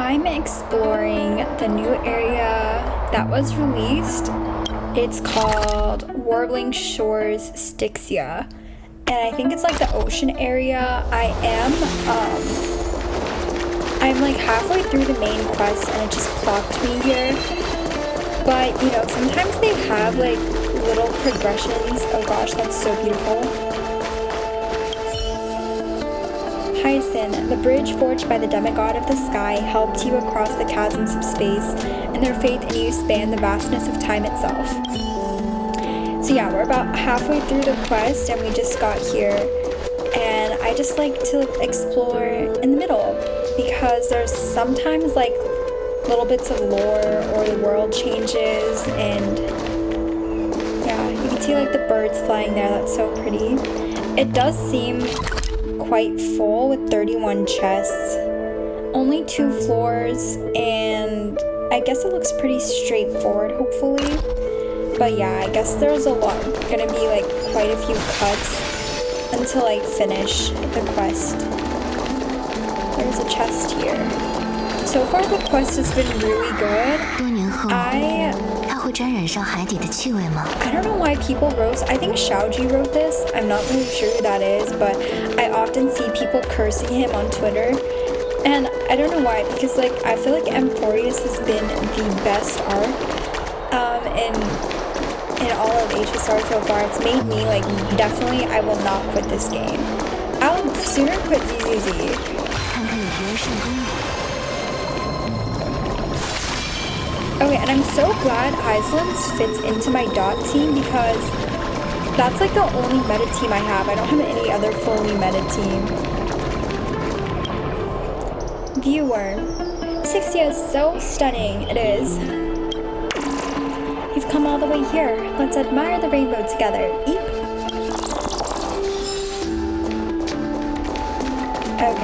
I'm exploring the new area that was released. It's called Warbling Shores Styxia, and I think it's like the ocean area. I'm like halfway through the main quest and it just plopped me here. But you know, sometimes they have like little progressions. Oh gosh, that's so beautiful. Hyacinth, the bridge forged by the demigod of the sky, helped you across the chasms of space, and their faith in you spanned the vastness of time itself. So yeah, we're about halfway through the quest and we just got here, and I just like to explore in the middle because there's sometimes like little bits of lore or the world changes, and yeah, you can see like the birds flying there. That's so pretty. It does seem quite full with 31 chests, only 2 floors, and I guess it looks pretty straightforward, hopefully. But yeah, I guess there's gonna be like quite a few cuts until I finish the quest. There's a chest here. So far the quest has been really good. I don't know why people wrote, I think Xiaoji wrote this, I'm not really sure who that is, but I often see people cursing him on Twitter, and I don't know why, because like I feel like Emporius has been the best arc in all of HSR so far. It's made me like, definitely I will not quit this game. I'll sooner quit ZZZ. Okay, and I'm so glad Iceland's fits into my dot team because that's like the only meta team I have. I don't have any other fully meta team. Viewer. Styxia is so stunning. It is. You've come all the way here. Let's admire the rainbow together. Eep. Okay.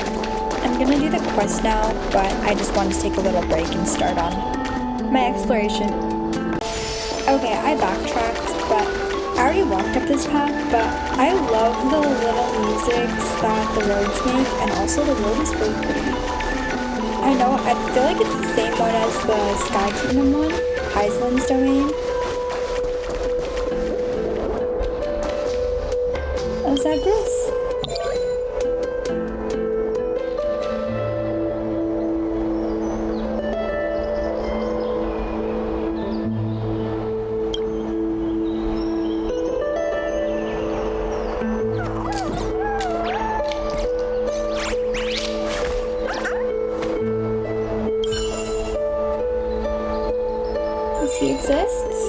I'm gonna do the quest now, but I just wanted to take a little break and start on my exploration. Okay, I backtracked, but I already walked up this path, but I love the little musics that the roads make, and also the road is really pretty. I know, I feel like it's the same one as the Sky Kingdom one, Heisland's Domain. Oh, is that gross? He exists?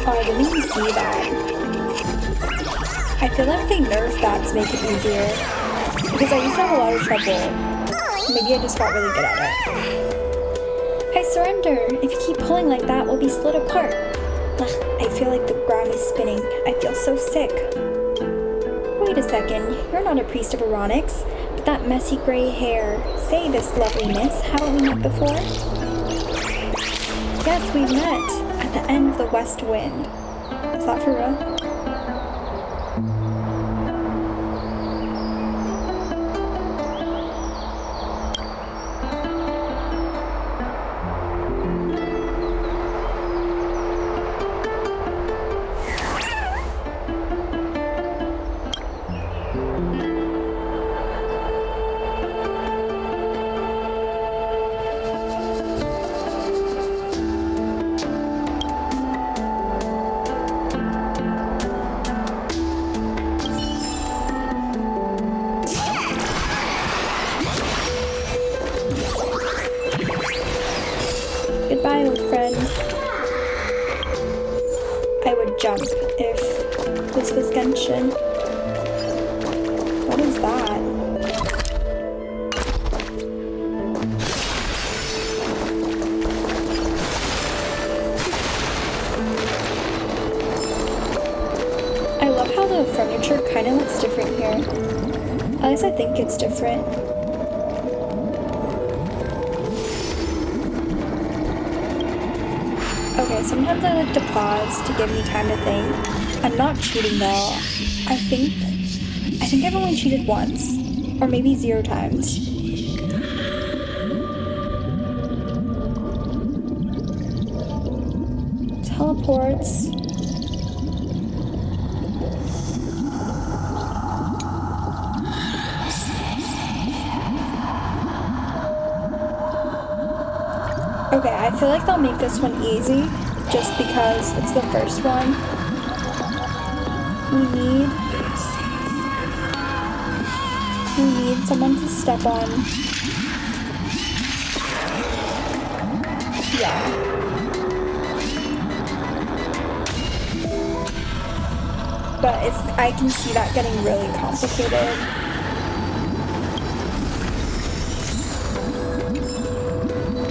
Oh, I didn't even see that. I feel like they nerfed that to make it easier, because I used to have a lot of trouble. Maybe I just got really good at it. I surrender. If you keep pulling like that, we'll be split apart. Ugh, I feel like the ground is spinning. I feel so sick. Wait a second. You're not a priest of Onyx, but that messy gray hair. Say this, lovely miss. Haven't we met before? Yes, we met at the end of the West Wind. Is that for real? Goodbye, old friend. I would jump if this was Genshin. What is that? I love how the furniture kind of looks different here. At least I think it's different. Okay, sometimes I like to pause to give me time to think. I'm not cheating though. I think I've only cheated once. Or maybe 0 times. ports. Okay, I feel like they'll make this one easy just because it's the first one. We need someone to step on. Yeah. But I can see that getting really complicated.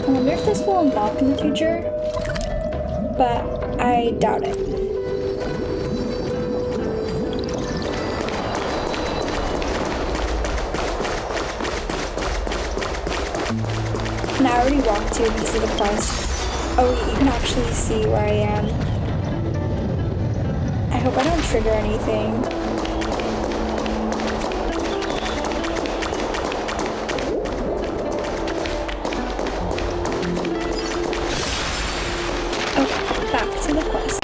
I wonder if this will unlock in the future, but I doubt it. And I already walked to because of the quest. Oh wait, you can actually see where I am. I hope I don't trigger anything. Okay, back to the quest.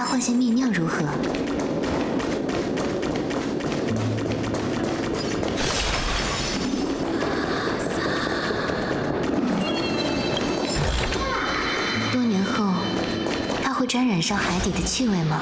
换些秘妙如何？多年后，它会沾染上海底的气味吗？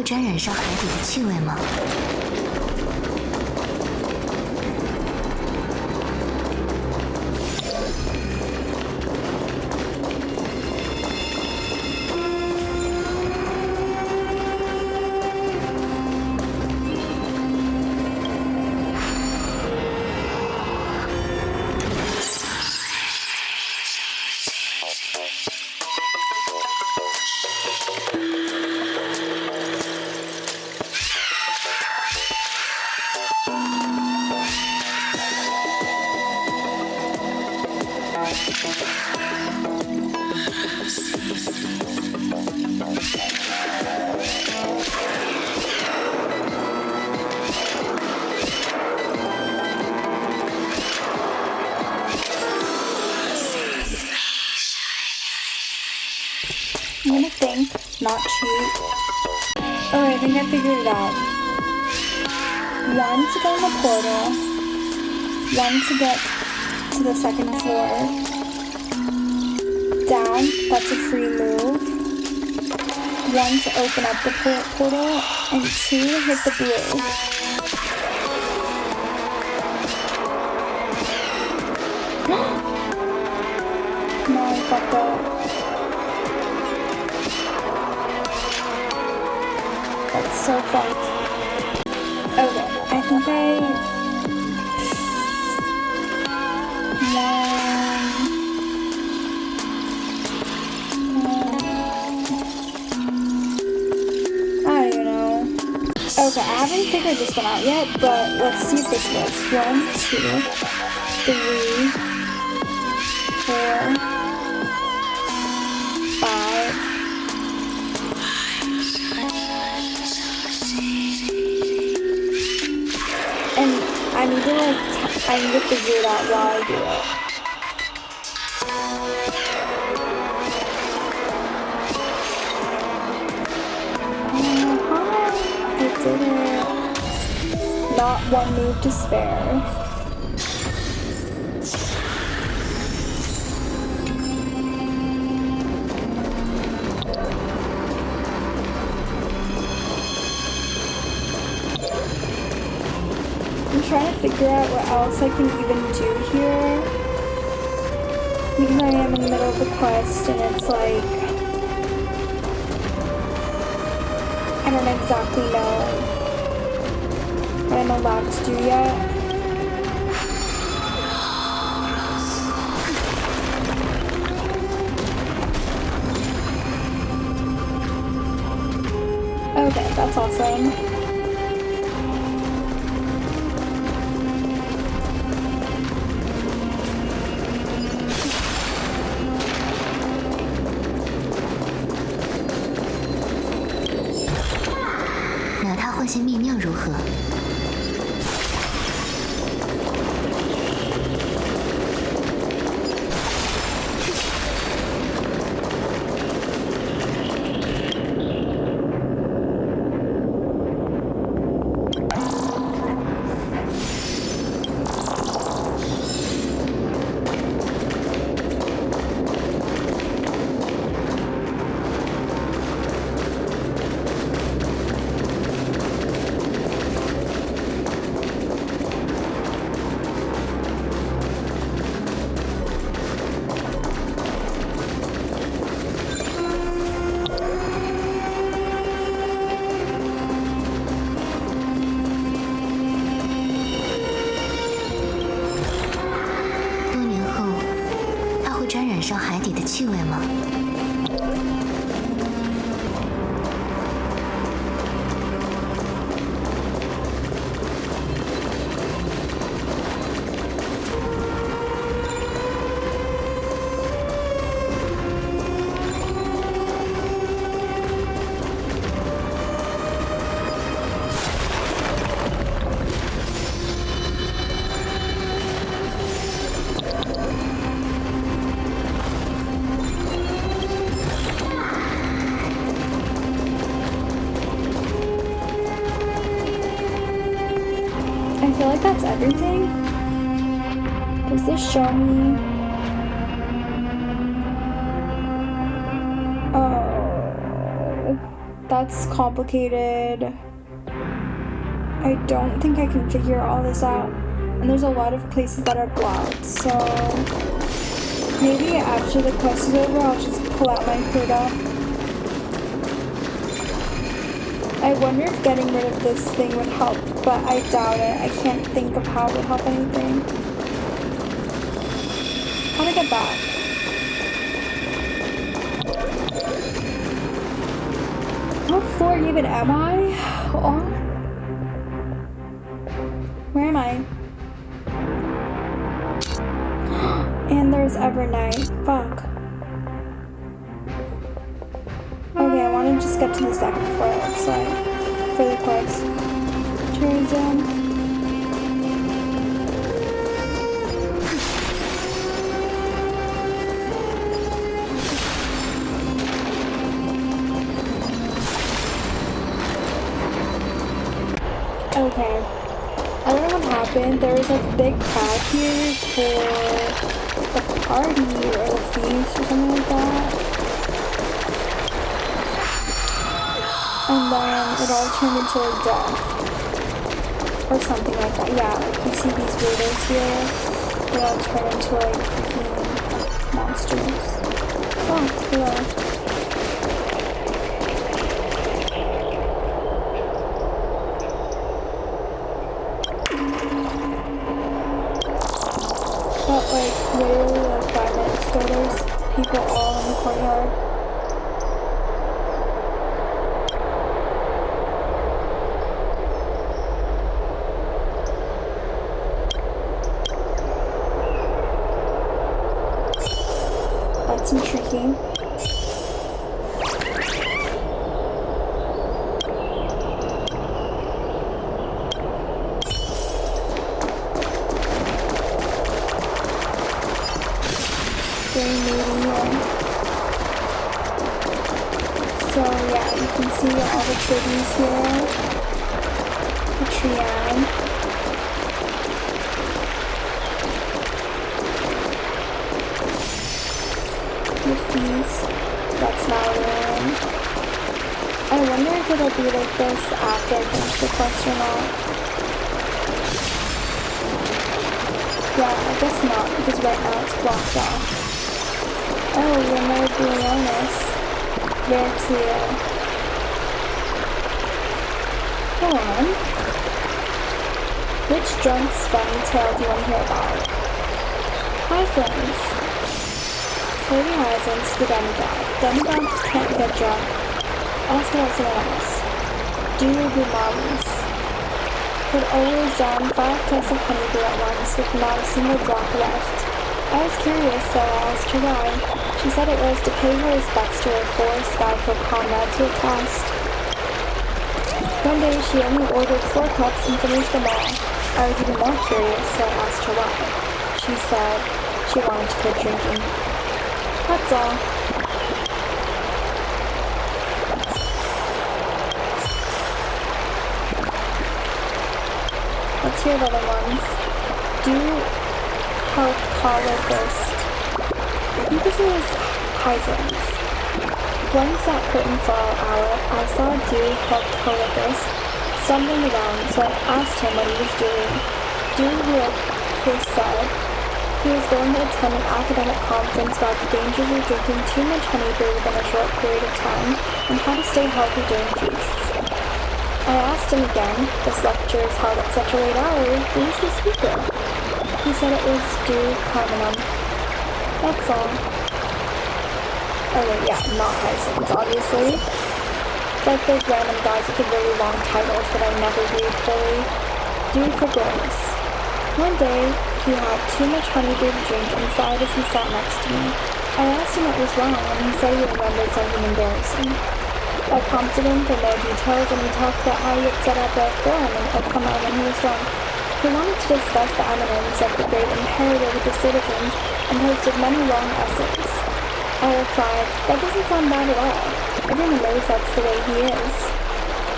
沾染上海底的气味吗？ I'm gonna think, not cheat. Oh, I think I figured it out. 1 to go in the portal. 1 to get to the second floor. Down, that's a free move. 1 to open up the portal, and 2 to hit the blue. No, I fucked up. That's so fucked. Okay, I think I don't even know. Okay, I haven't figured this one out yet, but let's see if this works. 1, 2, 3, 4, 5. And I need to figure it out while I do it. I did it. Not 1 move to spare. I'm trying to figure out what else I can even do here. Because I am in the middle of the quest and it's like, I don't exactly know what I'm allowed to do yet. Okay, that's awesome.换些秘妙如何？上海底的气味吗？I feel like that's everything. Does this show me? Oh, that's complicated. I don't think I can figure all this out. And there's a lot of places that are blocked, so maybe after the quest is over, I'll just pull out my Huda. I wonder if getting rid of this thing would help, but I doubt it. I can't think of how it would help anything. How to get back? What floor even am I on? Where am I? And there's Evernight. Fuck. Okay, I want to just get to the second floor, it looks like, for the quest. Tourism. Okay. I don't know what happened. There was like a big crowd here for the party or the feast or something like that. And then it all turned into like death. Or something like that. Yeah, like you see these weirdos here. They all turn into like freaking monsters. Oh, hello. But like literally like 5 minutes ago there's people all in the courtyard. That's intriguing. Very moody here. So yeah, you can see all the trees here. The triad. The feast. That's now ruined. I wonder if it'll be like this after I finish the quest or not. Yeah, I guess not, because right now it's blocked off. Oh, you're my Blionis. Verexia. Go on. Which drunk's funny tale do you want to hear about? Hi friends. Lady Hyacinth, the demigod. Demigods can't get drunk. Ask about someone else. Do your Bumalis. Had always done 5 cups of honeydew at once with not a single drop left. I was curious, so I asked her why. She said it was to pay her respects to her 4 Skyfolk comrades who had passed. One day she only ordered 4 cups and finished them all. I was even more curious, so I asked her why. She said she wanted to quit drinking. That's all. Let's hear the other ones. Do help Hollow Ghost. I think this is Hyzens. Once that curtain fell out, I saw Dew help Hollow Ghost stumbling around, so I asked him what he was doing. Dew said he was going to attend an academic conference about the dangers of drinking too much honeydew within a short period of time and how to stay healthy during feasts. I asked him again, this lecture is held at such a late hour, who is the speaker? He said it was Dew Carminum. That's all. Oh wait, yeah, not Hyzens, obviously. It's like those random guys with the really long titles that I never read fully. Dew Fagornis. One day, he had too much honeydew to drink and sighed as he sat next to me. I asked him what was wrong, and he said he remembered something embarrassing. I prompted him for more details, and he talked about how he had set up a forum in Okama when he was drunk. He wanted to discuss the eminence of the great imperator with the citizens and posted many long essays. I replied, that doesn't sound bad at all. Everyone knows that's the way he is.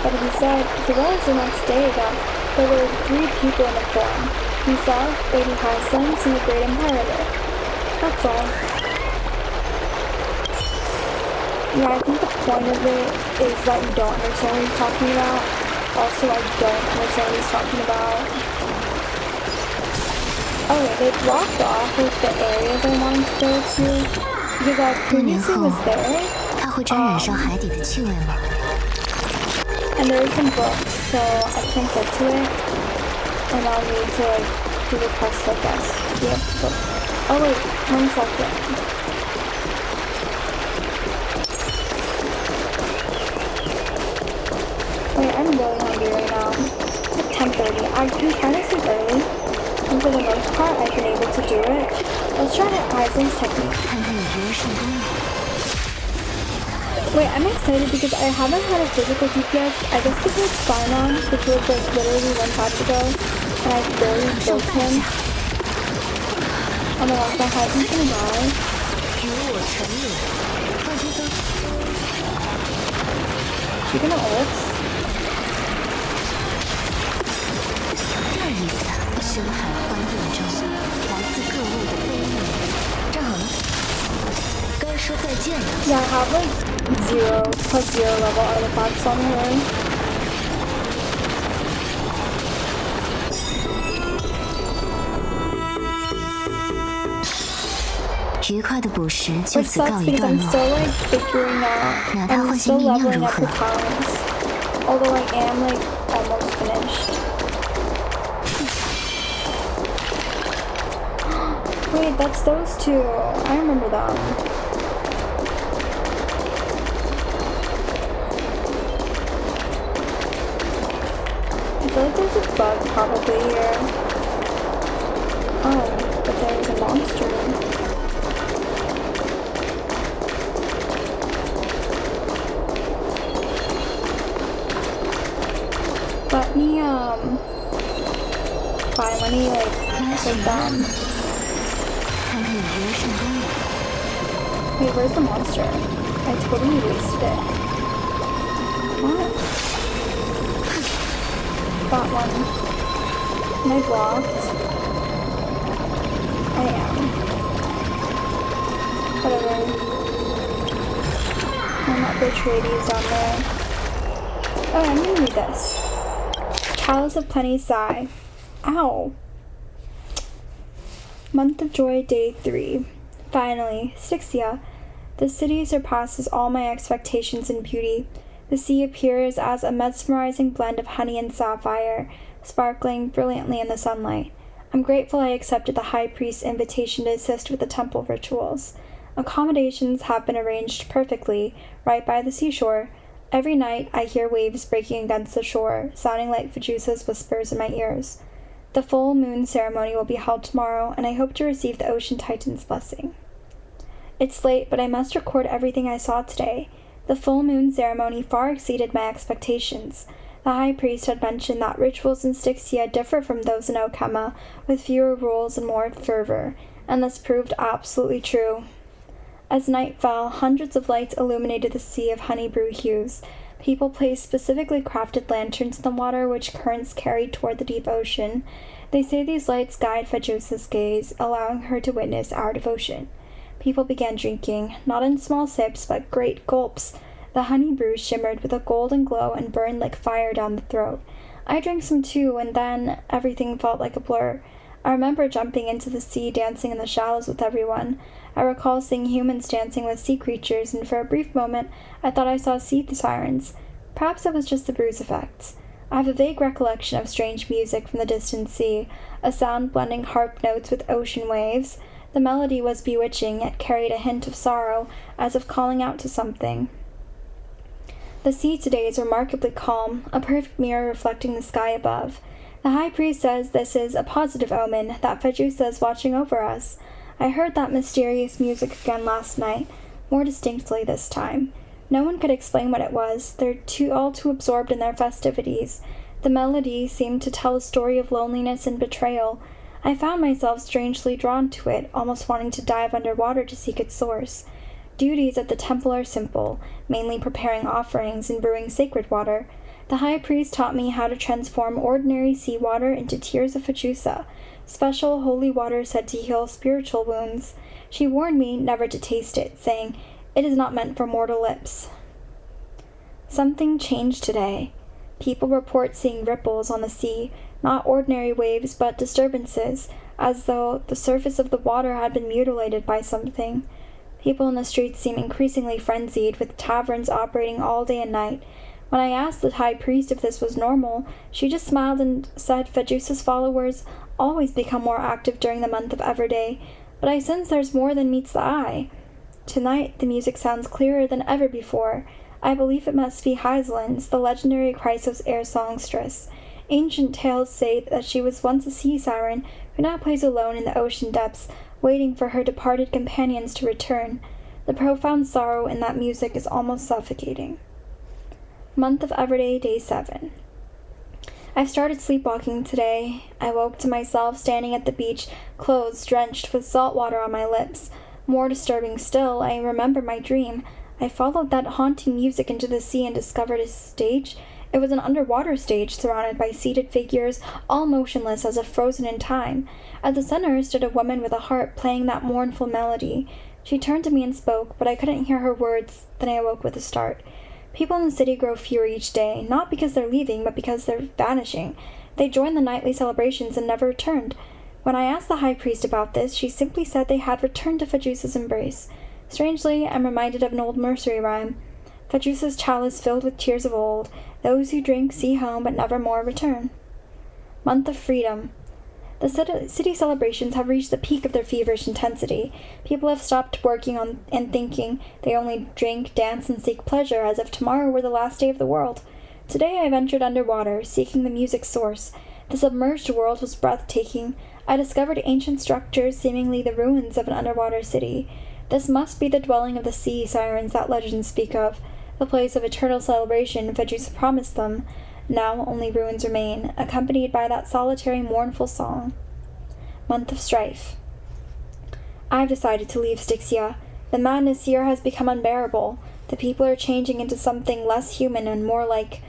But he said he realized the next day that there were 3 people in the forum. Himself, Lady Hyacinth, and the great imperator. That's all. Yeah, I think the point of it is that you don't understand what he's talking about. Also, I don't understand what he's talking about. Oh wait, they blocked off like the areas I wanted to go to because I previously was there. And there are some books, so I can't get to it. And I'll need to like do the quest, I guess. Yeah. Oh wait, 1 second. Wait, I'm really hungry right now. It's like 10:30. I've been trying to sleep early, and for the most part, I've been able to do it. Let's try the Hyzens technique. Wait, I'm excited because I haven't had a physical DPS. I guess because it's Farnon, which was like literally 1 patch ago, and I barely broke him. Oh my gosh, my Hyzen's gonna die. She gonna ult? 见了。 Yeah, I have like 0+0 level artifacts on her. 愉快的捕食就 Which 此告 sucks 一 because 段 I'm 落。 still like figuring out, 那他 I'm 唤醒 still 力量 leveling 如 up 何 the？ talents. Although I am like almost finished. Wait, that's those two. I remember them. I feel like there's a bug probably here. Oh, but there's a monster. Fine, let me like 拉许 take them. 看看有没有成功了。 Wait, where's the monster? I totally wasted it. What? That one. Am I blocked? I am. Whatever. I'm not Bertrades down there. Oh, I'm gonna read this. Chalice of Plenty Sigh. Ow. Month of Joy, Day 3. Finally, Styxia. The city surpasses all my expectations in beauty. The sea appears as a mesmerizing blend of honey and sapphire, sparkling brilliantly in the sunlight. I'm grateful I accepted the high priest's invitation to assist with the temple rituals. Accommodations have been arranged perfectly, right by the seashore. Every night I hear waves breaking against the shore, sounding like Fejusa's whispers in my ears. The full moon ceremony will be held tomorrow, and I hope to receive the Ocean Titan's blessing. It's late, but I must record everything I saw today. The full moon ceremony far exceeded my expectations. The high priest had mentioned that rituals in Styxia differ from those in Okema, with fewer rules and more fervor, and this proved absolutely true. As night fell, hundreds of lights illuminated the sea of honey brew hues. People placed specifically crafted lanterns in the water which currents carried toward the deep ocean. They say these lights guide Fejusa's gaze, allowing her to witness our devotion. People began drinking, not in small sips, but great gulps. The honey brew shimmered with a golden glow and burned like fire down the throat. I drank some too, and then everything felt like a blur. I remember jumping into the sea, dancing in the shallows with everyone. I recall seeing humans dancing with sea creatures, and for a brief moment, I thought I saw sea sirens. Perhaps it was just the bruise effects. I have a vague recollection of strange music from the distant sea, a sound blending harp notes with ocean waves. The melody was bewitching, yet carried a hint of sorrow, as if calling out to something. The sea today is remarkably calm, a perfect mirror reflecting the sky above. The high priest says this is a positive omen, that Fejusa is watching over us. I heard that mysterious music again last night, more distinctly this time. No one could explain what it was. They're all too absorbed in their festivities. The melody seemed to tell a story of loneliness and betrayal. I found myself strangely drawn to it, almost wanting to dive underwater to seek its source. Duties at the temple are simple, mainly preparing offerings and brewing sacred water. The high priest taught me how to transform ordinary seawater into tears of Fejusa, special holy water said to heal spiritual wounds. She warned me never to taste it, saying, "It is not meant for mortal lips." Something changed today. People report seeing ripples on the sea, not ordinary waves, but disturbances, as though the surface of the water had been mutilated by something. People in the streets seem increasingly frenzied, with taverns operating all day and night. When I asked the high priest if this was normal, she just smiled and said Fejusa's followers always become more active during the month of Everday, but I sense there's more than meets the eye. Tonight, the music sounds clearer than ever before. I believe it must be Hyzlin's, the legendary Chrysos air songstress. Ancient tales say that she was once a sea siren who now plays alone in the ocean depths, waiting for her departed companions to return. The profound sorrow in that music is almost suffocating. Month of Everday, Day 7. I've started sleepwalking today. I woke to myself standing at the beach, clothes drenched with salt water on my lips. More disturbing still, I remember my dream. I followed that haunting music into the sea and discovered a stage. It was an underwater stage surrounded by seated figures, all motionless as if frozen in time. At the center stood a woman with a harp playing that mournful melody. She turned to me and spoke, but I couldn't hear her words. Then I awoke with a start. People in the city grow fewer each day, not because they're leaving, but because they're vanishing. They joined the nightly celebrations and never returned. When I asked the high priest about this, she simply said they had returned to Fajusa's embrace. Strangely, I'm reminded of an old nursery rhyme. Fajusa's chalice filled with tears of old, those who drink see home but never more return. Month of Freedom. The city celebrations have reached the peak of their feverish intensity. People have stopped working on and thinking. They only drink, dance, and seek pleasure as if tomorrow were the last day of the world. Today I ventured underwater, seeking the music's source. The submerged world was breathtaking. I discovered ancient structures, seemingly the ruins of an underwater city. This must be the dwelling of the sea sirens that legends speak of, the place of eternal celebration Fajusa promised them. Now only ruins remain, accompanied by that solitary mournful song. Month of Strife. I've decided to leave Styxia. The madness here has become unbearable. The people are changing into something less human and more like...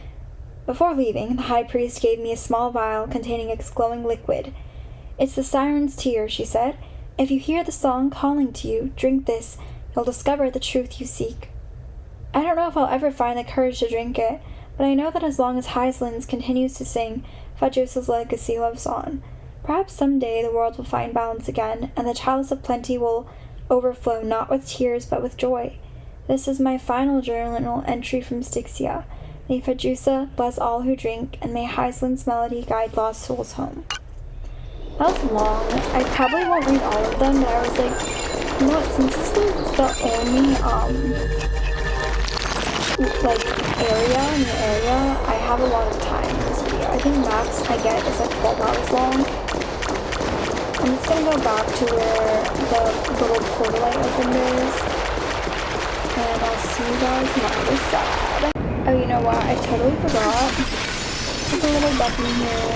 Before leaving, the high priest gave me a small vial containing a glowing liquid. It's the siren's tear, she said. If you hear the song calling to you, drink this. You'll discover the truth you seek. I don't know if I'll ever find the courage to drink it, but I know that as long as Heislands continues to sing, Fajusa's legacy lives on. Perhaps someday the world will find balance again, and the chalice of plenty will overflow not with tears but with joy. This is my final journal entry from Styxia. May Fajusa bless all who drink, and may Heisland's melody guide lost souls home. That was long. I probably won't read all of them, but I was like, you know what, since this is the only, area in the area, I have a lot of time in this video. I think max I get is like 12 hours long. I'm just gonna go back to where the little portal I opened is, and I'll see you guys on the other side. Oh, you know what? I totally forgot. There's a little button here.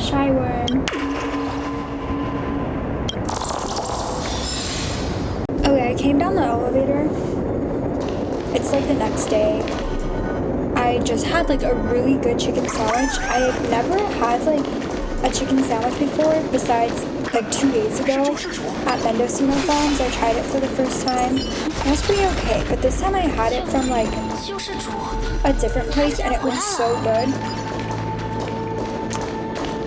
Shy worm. Okay, I came down the elevator. It's like the next day. I just had like a really good chicken sandwich. I had never had like a chicken sandwich before, besides like 2 days ago at Mendocino Farms. I tried it for the first time. It was pretty okay, but this time I had it from like a different place and it was so good.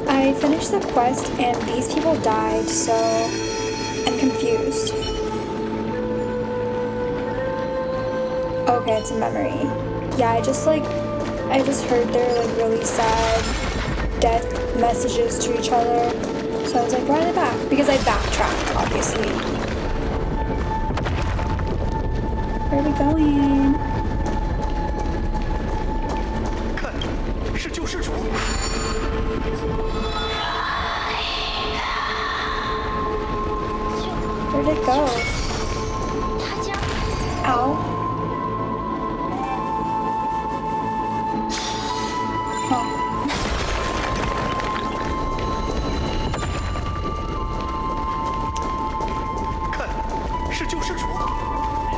I finished the quest and these people died, so I'm confused. Okay, it's a memory. Yeah, I just heard their like really sad death messages to each other. So I was like, why are they back? Because I backtracked, obviously. Where are we going? Where'd it go? Ow.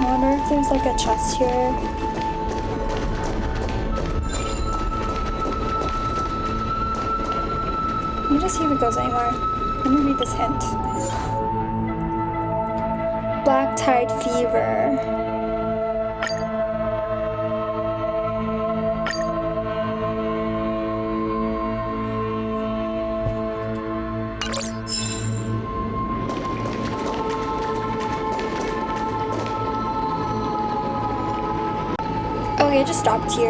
I wonder if there's like a chest here. Let me just see if it goes anywhere. Let me read this hint. Black Tide Fever. Okay, I just stopped here.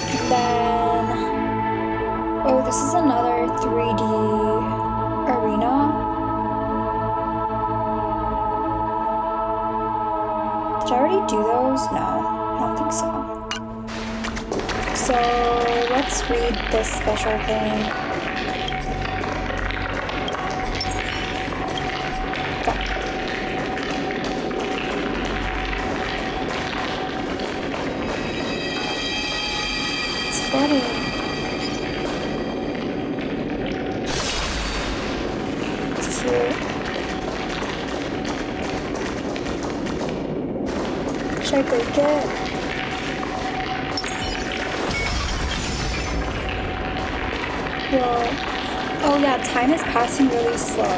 And then... Oh, this is another 3D arena. Did I already do those? No, I don't think so. So, let's read this special thing. It's cute. Should I break it? Whoa. Oh yeah, time is passing really slow.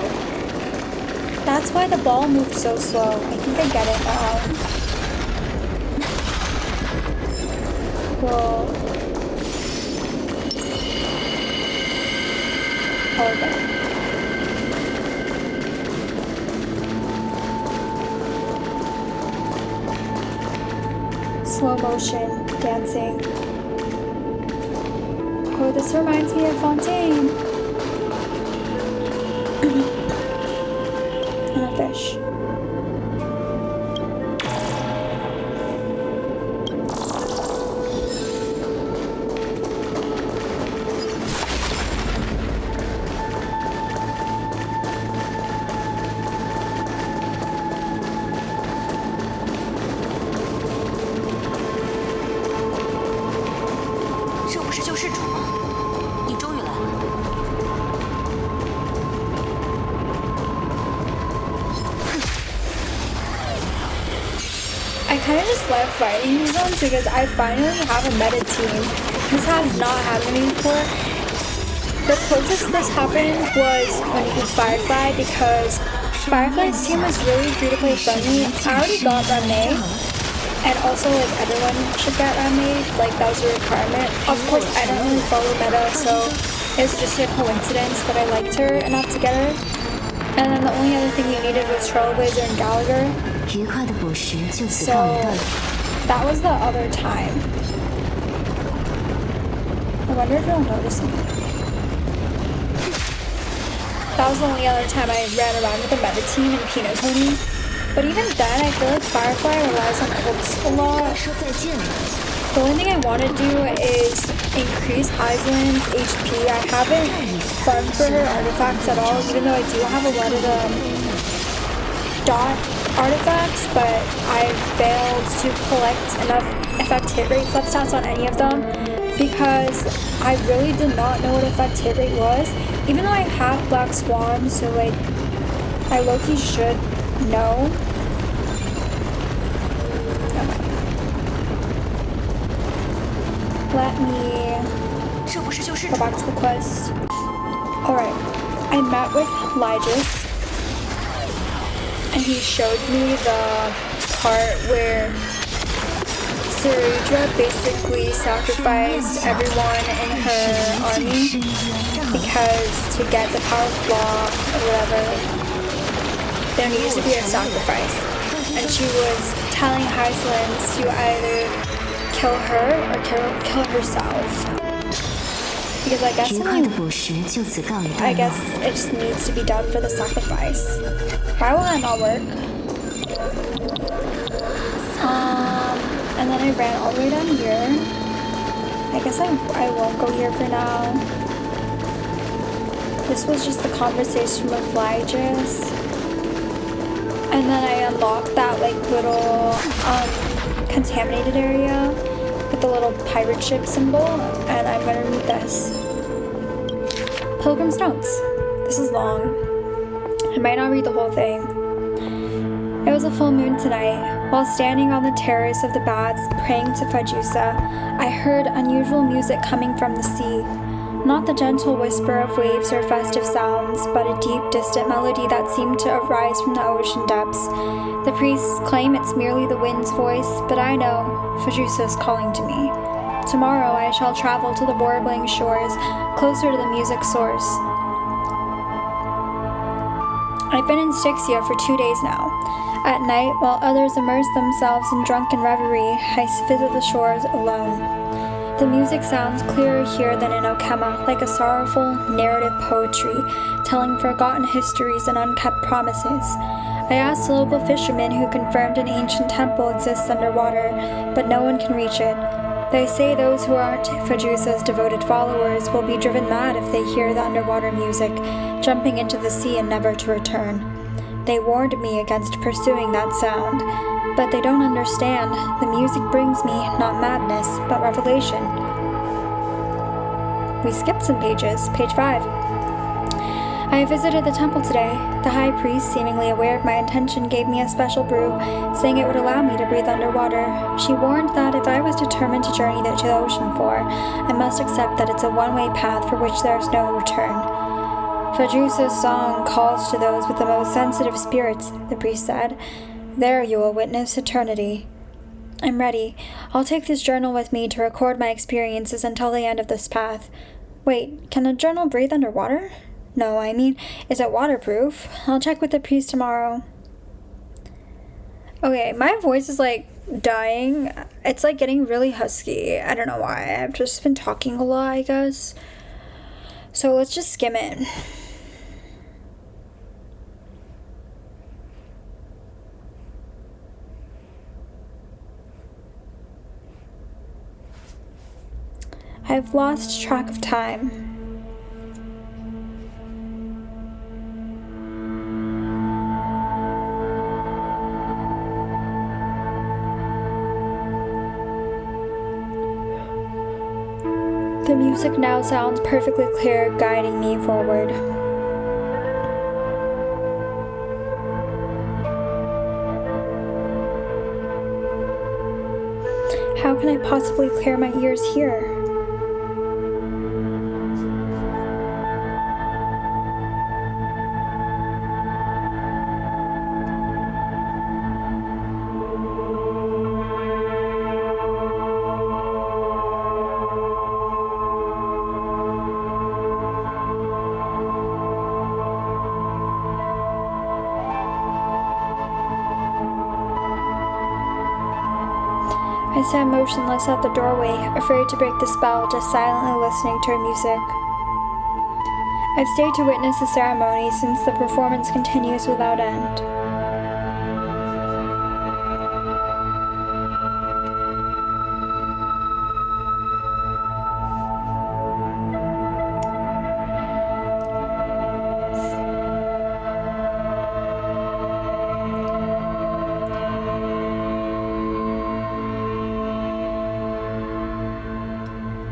That's why the ball moved so slow. I think I get it now. Whoa. Okay. Slow motion, dancing. Oh, this reminds me of Fontaine. And a fish. I kind of just love fighting these ones because I finally have a meta team. This has not happened to me before. The closest this happened was when it was Firefly, because Firefly's team was really free-to-play friendly. I already got Rame, and also like everyone should get Rame, like that was a requirement. Of course I don't really follow meta, so it was just a coincidence that I liked her enough to get her. And then the only other thing you needed was Trailblazer and Gallagher. So that was the other time. I wonder if you'll notice me. That was the only other time I ran around with the meta team in Peanut Pony. But even then, I feel like Firefly relies on ults a lot. The only thing I want to do is increase Heisland's HP. I haven't farmed for her artifacts at all, even though I do have a lot of dot artifacts, but I failed to collect enough effect hit rate substats on any of them because I really did not know what effect hit rate was, even though I have Black Swan, so like I low-key should know. Okay. Let me go back to the quest. Alright, I met with Lygus, and he showed me the part where Sarudra basically sacrificed everyone in her army because to get the power of law or whatever, there needed to be a sacrifice. And she was telling Heisland to either kill her or kill herself. Because I guess it just needs to be done for the sacrifice. Why will that not work? And then I ran all the way down here. I guess I won't go here for now. This was just the conversation with Lygus. And then I unlocked that like little contaminated area with the little pirate ship symbol, and I'm gonna read this. Pilgrim's Notes. This is long. I might not read the whole thing. It was a full moon tonight. While standing on the terrace of the baths praying to Fajusa, I heard unusual music coming from the sea. Not the gentle whisper of waves or festive sounds, but a deep, distant melody that seemed to arise from the ocean depths. The priests claim it's merely the wind's voice, but I know Fajusa is calling to me. Tomorrow I shall travel to the Warbling shores, closer to the music source. I've been in Styxia for 2 days now. At night, while others immerse themselves in drunken reverie, I visit the shores alone. The music sounds clearer here than in Okema, like a sorrowful narrative poetry, telling forgotten histories and unkept promises. I asked a local fisherman who confirmed an ancient temple exists underwater, but no one can reach it. They say those who aren't Fajusa's devoted followers will be driven mad if they hear the underwater music, jumping into the sea and never to return. They warned me against pursuing that sound, but they don't understand. The music brings me not madness, but revelation. We skipped some pages. Page 5. I visited the temple today. The high priest, seemingly aware of my intention, gave me a special brew, saying it would allow me to breathe underwater. She warned that if I was determined to journey to the ocean floor, I must accept that it's a one-way path for which there is no return. Fajusa's song calls to those with the most sensitive spirits, the priest said. There you will witness eternity. I'm ready. I'll take this journal with me to record my experiences until the end of this path. Wait, can the journal breathe underwater? No, I mean, is it waterproof? I'll check with the priest tomorrow. Okay, my voice is like dying. It's like getting really husky. I don't know why. I've just been talking a lot, I guess. So let's just skim it. I've lost track of time. The music now sounds perfectly clear, guiding me forward. How can I possibly clear my ears here? I stand motionless at the doorway, afraid to break the spell, just silently listening to her music. I've stayed to witness the ceremony since the performance continues without end.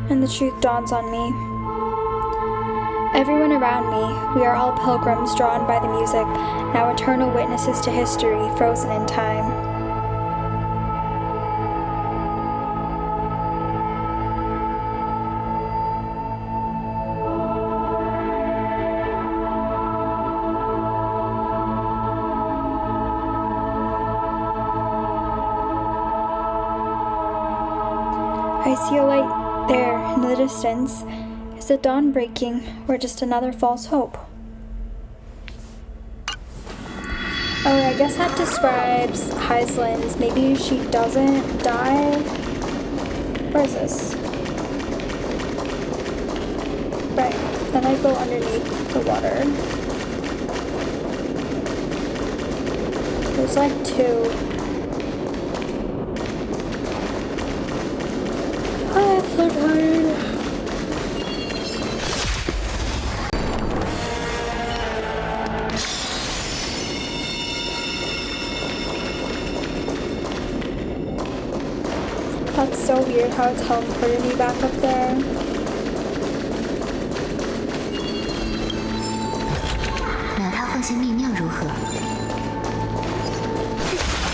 And the truth dawns on me. Everyone around me, we are all pilgrims drawn by the music, now eternal witnesses to history, frozen in time. I see a light there, in the distance. Is the dawn breaking, or just another false hope? Oh, I guess that describes Heislin's. Maybe she doesn't die? Where is this? Right, then I go underneath the water. There's like two. I'm so tired. That's so weird how it teleported me back up there.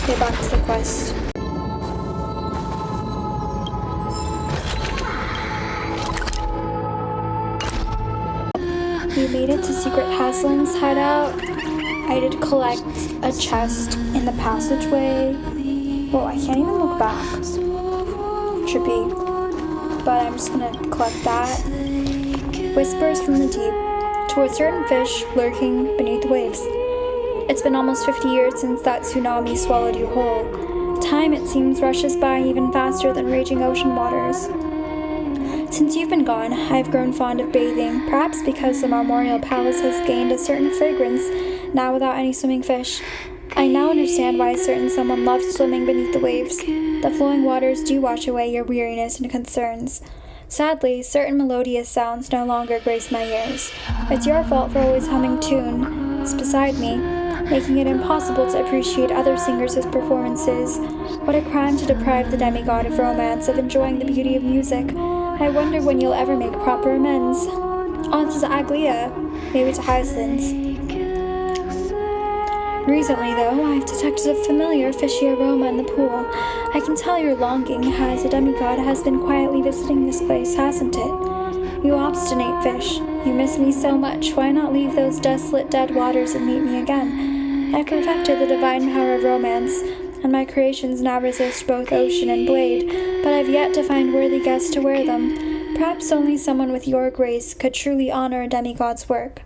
Okay, back to the quest. We made it to Secret Haslin's hideout. I did collect a chest in the passageway. Whoa, I can't even look back. Trippy. But I'm just gonna collect that. Whispers from the deep to a certain fish lurking beneath the waves. It's been almost 50 years since that tsunami swallowed you whole. Time, it seems, rushes by even faster than raging ocean waters. Since you've been gone, I've grown fond of bathing, perhaps because the Marmorial Palace has gained a certain fragrance, now without any swimming fish. I now understand why a certain someone loved swimming beneath the waves. The flowing waters do wash away your weariness and concerns. Sadly, certain melodious sounds no longer grace my ears. It's your fault for always humming tunes beside me, making it impossible to appreciate other singers' performances. What a crime to deprive the demigod of romance of enjoying the beauty of music. I wonder when you'll ever make proper amends. Oh, this is Aglia. Maybe it's a Hyacinth. Recently, though, I've detected a familiar fishy aroma in the pool. I can tell your longing as a demigod has been quietly visiting this place, hasn't it? You obstinate fish. You miss me so much. Why not leave those desolate dead waters and meet me again? I perfected the divine power of romance, and my creations now resist both ocean and blade, but I've yet to find worthy guests to wear them. Perhaps only someone with your grace could truly honor a demigod's work.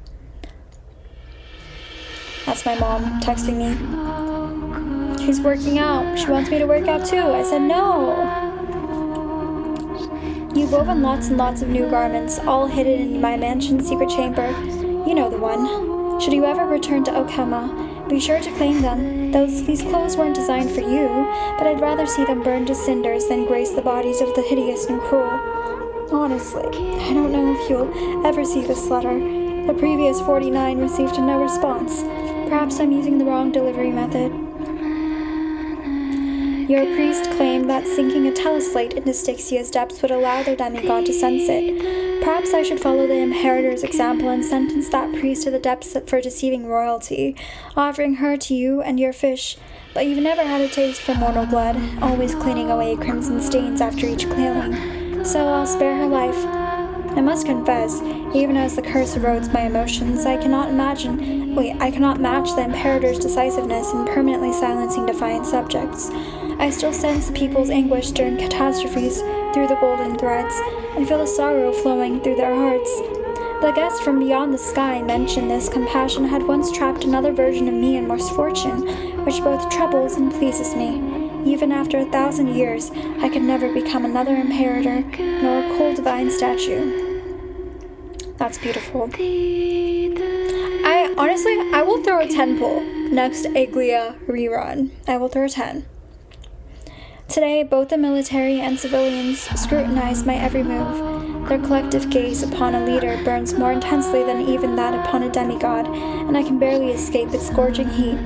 That's my mom texting me. She's working out. She wants me to work out too. I said no. You've woven lots and lots of new garments, all hidden in my mansion's secret chamber. You know the one. Should you ever return to Okema, be sure to claim them. These clothes weren't designed for you, but I'd rather see them burned to cinders than grace the bodies of the hideous and cruel. Honestly, I don't know if you'll ever see this letter. The previous 49 received no response. Perhaps I'm using the wrong delivery method. Your priest claimed that sinking a teleslate into Styxia's depths would allow their demigod to sense it. Perhaps I should follow the Imperator's example and sentence that priest to the depths for deceiving royalty, offering her to you and your fish. But you've never had a taste for mortal blood, always cleaning away crimson stains after each clearing. So I'll spare her life. I must confess, even as the curse erodes my emotions, I cannot match the Imperator's decisiveness in permanently silencing defiant subjects. I still sense people's anguish during catastrophes through the golden threads, and feel the sorrow flowing through their hearts. The guest from beyond the sky mentioned this compassion had once trapped another version of me in misfortune, which both troubles and pleases me. Even after 1,000 years, I could never become another Imperator, nor a cold divine statue. That's beautiful. I will throw a 10 pull next Aglia rerun. I will throw a 10. Today, both the military and civilians scrutinize my every move. Their collective gaze upon a leader burns more intensely than even that upon a demigod, and I can barely escape its scorching heat.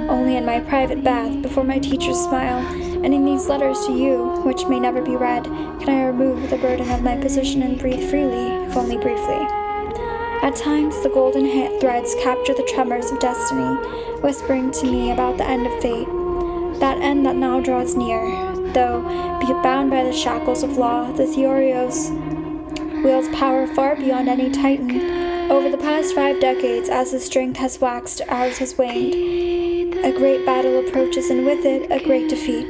Only in my private bath, before my teachers smile, and in these letters to you, which may never be read, can I remove the burden of my position and breathe freely, if only briefly. At times, the golden threads capture the tremors of destiny, whispering to me about the end of fate, that end that now draws near. Though, bound by the shackles of law, the Theorios wields power far beyond any titan. Over the past 5 decades, as his strength has waxed, ours has waned. A great battle approaches, and with it, a great defeat.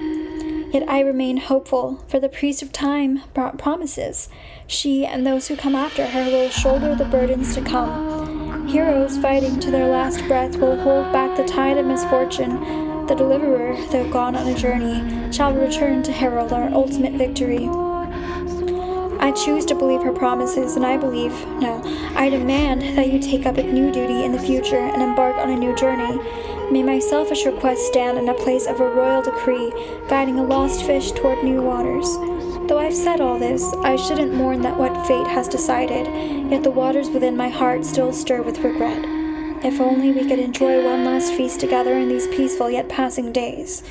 Yet I remain hopeful, for the priest of time promises. She and those who come after her will shoulder the burdens to come. Heroes fighting to their last breath will hold back the tide of misfortune. The deliverer, though gone on a journey, shall return to herald our ultimate victory. I choose to believe her promises, and I demand that you take up a new duty in the future and embark on a new journey. May my selfish request stand in a place of a royal decree, guiding a lost fish toward new waters. Though I've said all this, I shouldn't mourn that what fate has decided, yet the waters within my heart still stir with regret. If only we could enjoy one last feast together in these peaceful yet passing days.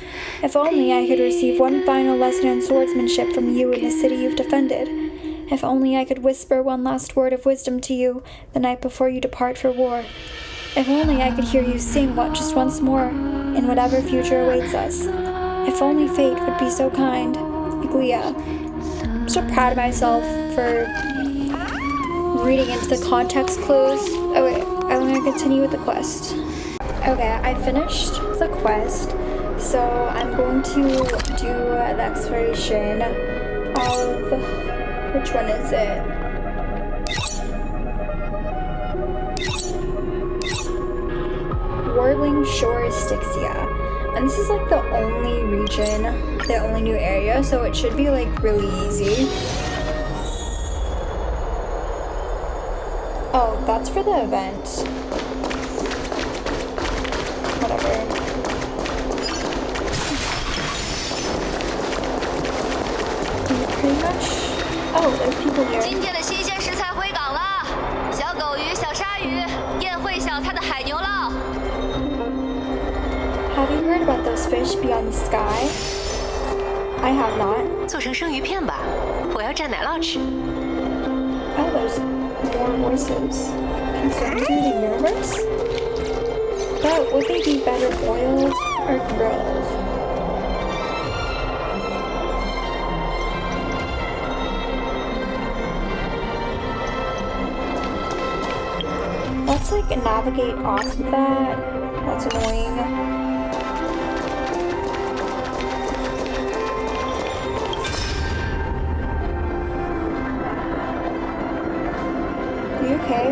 If only I could receive one final lesson in swordsmanship from you in the city you've defended. If only I could whisper one last word of wisdom to you the night before you depart for war. If only I could hear you sing just once more in whatever future awaits us. If only fate would be so kind. Aglia. I'm so proud of myself for reading into the context clues. Oh wait, I'm going to continue with the quest. Okay, I finished the quest, so I'm going to do the exploration of, which one is it? Warbling Shore Styxia. And this is like the only region, the only new area, so it should be like really easy. Oh, that's for the event. Whatever. Pretty much. Oh, there's people here. 今天的新鲜食材回港了，小狗鱼、小鲨鱼、宴会小菜的海牛烙。Have you heard about those fish beyond the sky? I have not. 做成生鱼片吧，我要蘸奶酪吃。Oh, there's more their voices. Consumed through the universe? But would they be better boiled or grilled? Let's like navigate off of that. That's annoying. Are you okay?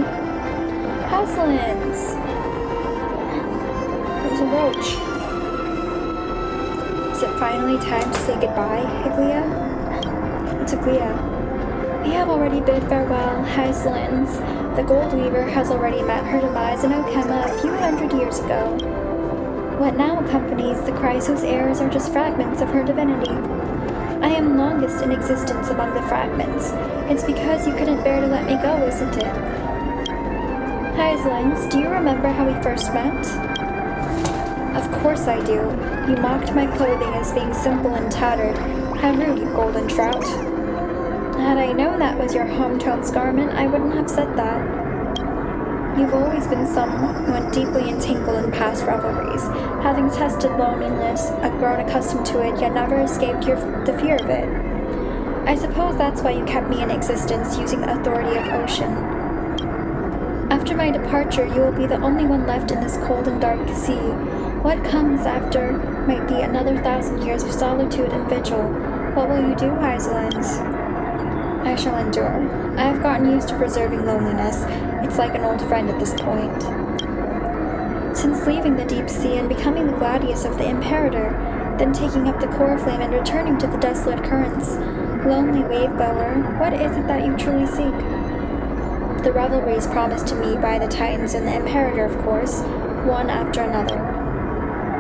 Haslins! There's a roach. Is it finally time to say goodbye, Higlia? It's Higlia. We have already bid farewell, Haslins. The Gold Weaver has already met her demise in Okema a few hundred years ago. What now accompanies the Christ whose heirs are just fragments of her divinity. I am longest in existence among the fragments. It's because you couldn't bear to let me go, isn't it? Haslins, do you remember how we first met? Of course I do. You mocked my clothing as being simple and tattered. How rude, you golden trout. Had I known that was your hometown's garment, I wouldn't have said that. You've always been someone deeply entangled in past revelries, having tested loneliness, grown accustomed to it, yet never escaped the fear of it. I suppose that's why you kept me in existence, using the authority of ocean. After my departure, you will be the only one left in this cold and dark sea. What comes after might be another 1,000 years of solitude and vigil. What will you do, Haslins? I shall endure. I have gotten used to preserving loneliness. It's like an old friend at this point. Since leaving the deep sea and becoming the gladius of the Imperator, then taking up the core flame and returning to the desolate currents, lonely wave-bower, what is it that you truly seek? The revelries promised to me by the Titans and the Imperator, of course, one after another.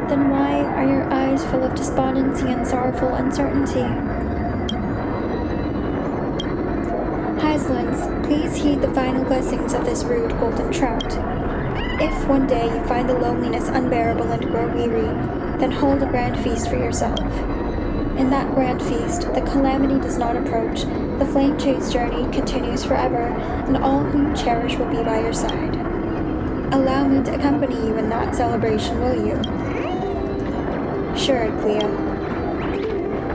Then why are your eyes full of despondency and sorrowful uncertainty? Haslins, please heed the final blessings of this rude golden trout. If one day you find the loneliness unbearable and grow weary, then hold a grand feast for yourself. In that grand feast, the calamity does not approach, the flame chase journey continues forever, and all who you cherish will be by your side. Allow me to accompany you in that celebration, will you? Sure, Clea.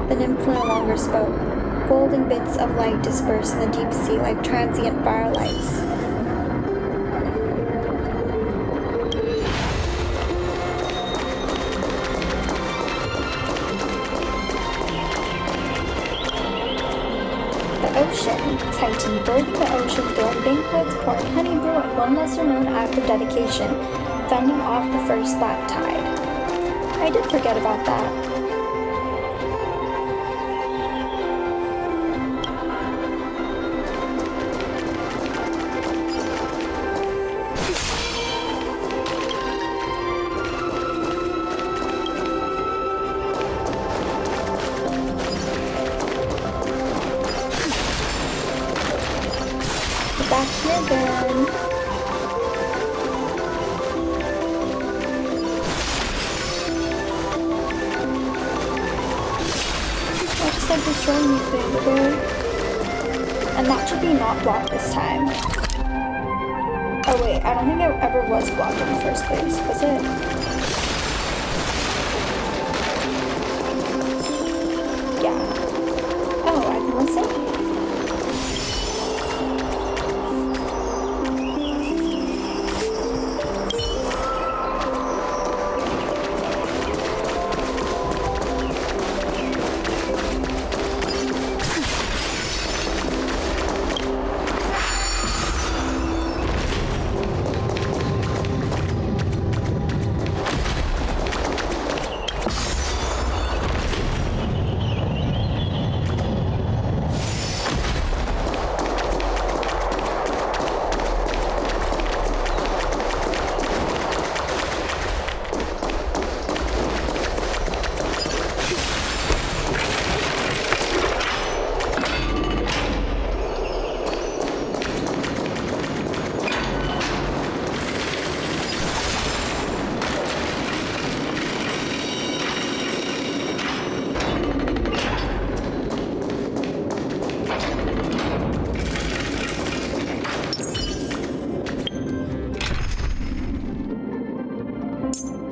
The nymph no longer spoke. Golden bits of light dispersed in the deep sea like transient firelights. The ocean, Titan birthing the ocean, throwing banquets, pouring honey brew, and one lesser-known act of dedication, fending off the first black tide. I did forget about that. Back here again. I just like destroying these things, okay? And that should be not blocked this time. Oh wait, I don't think it ever was blocked in the first place, was it? Yeah. Oh, I can listen?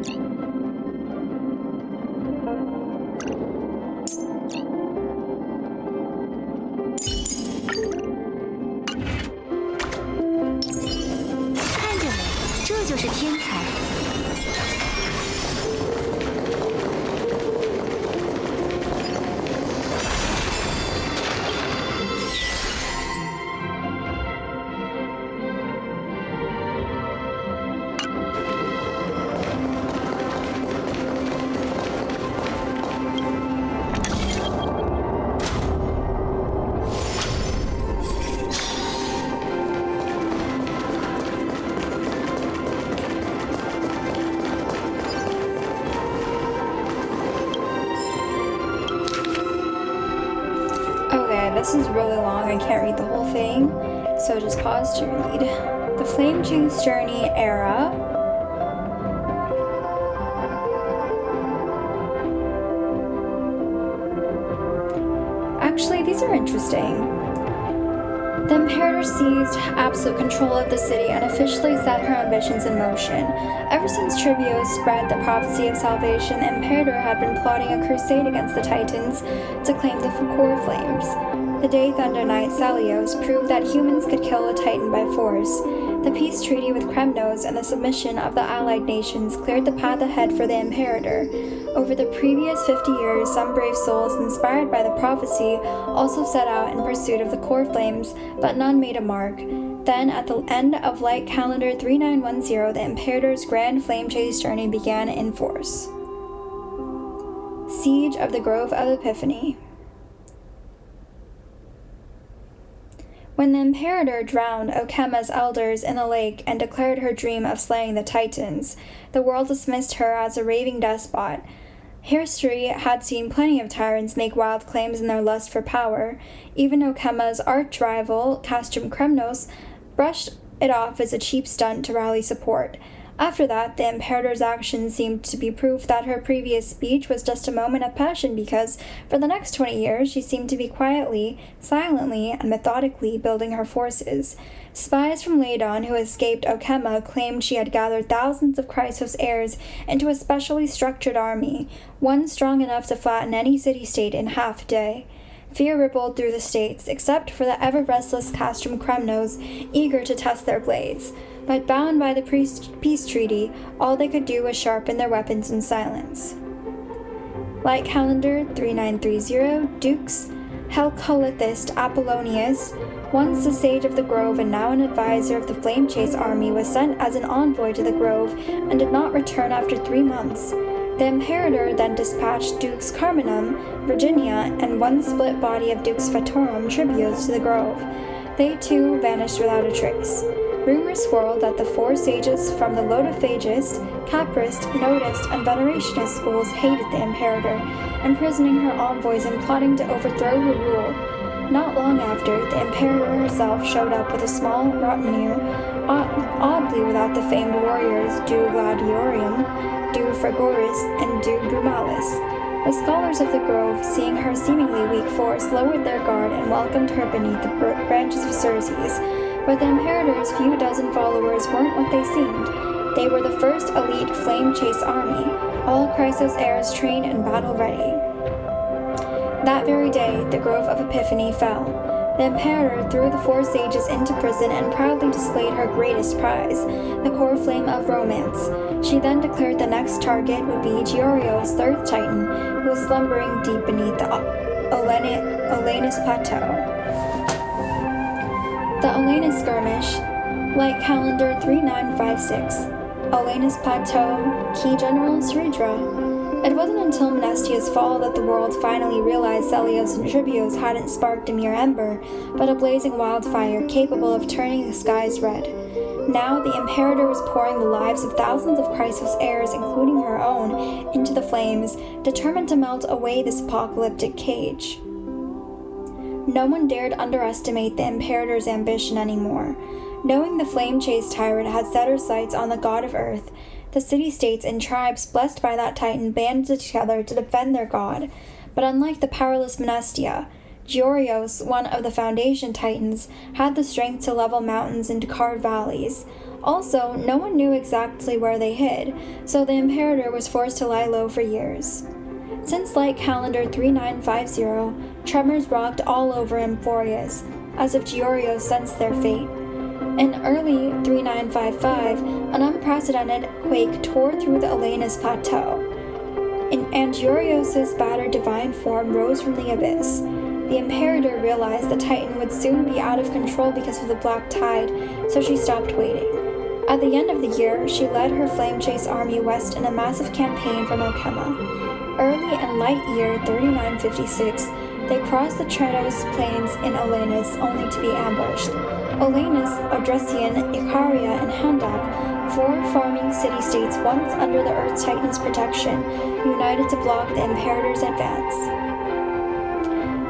看着没，这就是天才。Okay, this is really long. I can't read the whole thing, so just pause to read. The Flame Chase Journey era. Actually, these are interesting. The Imperator seized absolute control of the city and officially set her ambitions in motion. Ever since Tribio spread the prophecy of salvation, the Imperator had been plotting a crusade against the Titans to claim the core flames. The Day Thunder Knight Celios proved that humans could kill a Titan by force. The peace treaty with Kremnos and the submission of the allied nations cleared the path ahead for the Imperator. Over the previous 50 years, some brave souls inspired by the prophecy also set out in pursuit of the core flames, but none made a mark. Then, at the end of Light Calendar 3910, the Imperator's grand flame chase journey began in force. Siege of the Grove of Epiphany. When the Imperator drowned Okema's elders in the lake and declared her dream of slaying the Titans, the world dismissed her as a raving despot. History had seen plenty of tyrants make wild claims in their lust for power. Even Okema's arch-rival, Castrum Kremnos, brushed it off as a cheap stunt to rally support. After that, the Imperator's actions seemed to be proof that her previous speech was just a moment of passion because, for the next 20 years, she seemed to be quietly, silently, and methodically building her forces. Spies from Ladon who escaped Okema claimed she had gathered thousands of Chrysos heirs into a specially structured army, one strong enough to flatten any city-state in half a day. Fear rippled through the states, except for the ever-restless Castrum Kremnos, eager to test their blades. But bound by the peace treaty, all they could do was sharpen their weapons in silence. Light Calendar 3930, Dukes, Helcolithist Apollonius, once the sage of the Grove and now an advisor of the Flame Chase army, was sent as an envoy to the Grove and did not return after 3 months. The Imperator then dispatched Dukes Carminum, Virginia, and one split body of Dukes Fatorum Tribios to the Grove. They too vanished without a trace. Rumors swirled that the 4 sages from the Lodophagist, Caprist, Nodist, and Venerationist schools hated the Imperator, imprisoning her envoys and plotting to overthrow her rule. Not long after, the Imperator herself showed up with a small retinue, oddly without the famed warriors Du Gladiorium, Du Fragoris, and Du Brumalis. The scholars of the Grove, seeing her seemingly weak force, lowered their guard and welcomed her beneath the branches of Circes. But the Imperator's few dozen followers weren't what they seemed. They were the first elite flame chase army, all Chrysos heirs trained and battle-ready. That very day, the Grove of Epiphany fell. The Imperator threw the 4 sages into prison and proudly displayed her greatest prize, the core flame of romance. She then declared the next target would be Giorio's 3rd Titan, who was slumbering deep beneath the Olanus Plateau. The Olanus Skirmish, Light Calendar 3956, Olanus Plateau, Key General Ceridra. It wasn't until Menestia's fall that the world finally realized Celios and Tribios hadn't sparked a mere ember, but a blazing wildfire capable of turning the skies red. Now the Imperator was pouring the lives of thousands of Chrysos heirs, including her own, into the flames, determined to melt away this apocalyptic cage. No one dared underestimate the Imperator's ambition anymore. Knowing the flame chase tyrant had set her sights on the god of earth, the city-states and tribes blessed by that titan banded together to defend their god. But unlike the powerless Menestia, Georios, one of the Foundation Titans, had the strength to level mountains and to carve valleys. Also, no one knew exactly where they hid, so the Imperator was forced to lie low for years. Since Light Calendar 3950, tremors rocked all over Emporius, as if Georios sensed their fate. In early 3955, an unprecedented quake tore through the Elena's Plateau. And Georios' battered divine form rose from the abyss. The Imperator realized the Titan would soon be out of control because of the Black Tide, so she stopped waiting. At the end of the year, she led her Flame Chase army west in a massive campaign from Okema. Early in light year 3956, they crossed the Trenos plains in Olenus only to be ambushed. Olenus, Odressian, Icaria, and Handak, 4 farming city-states once under the Earth Titan's protection, united to block the Imperator's advance.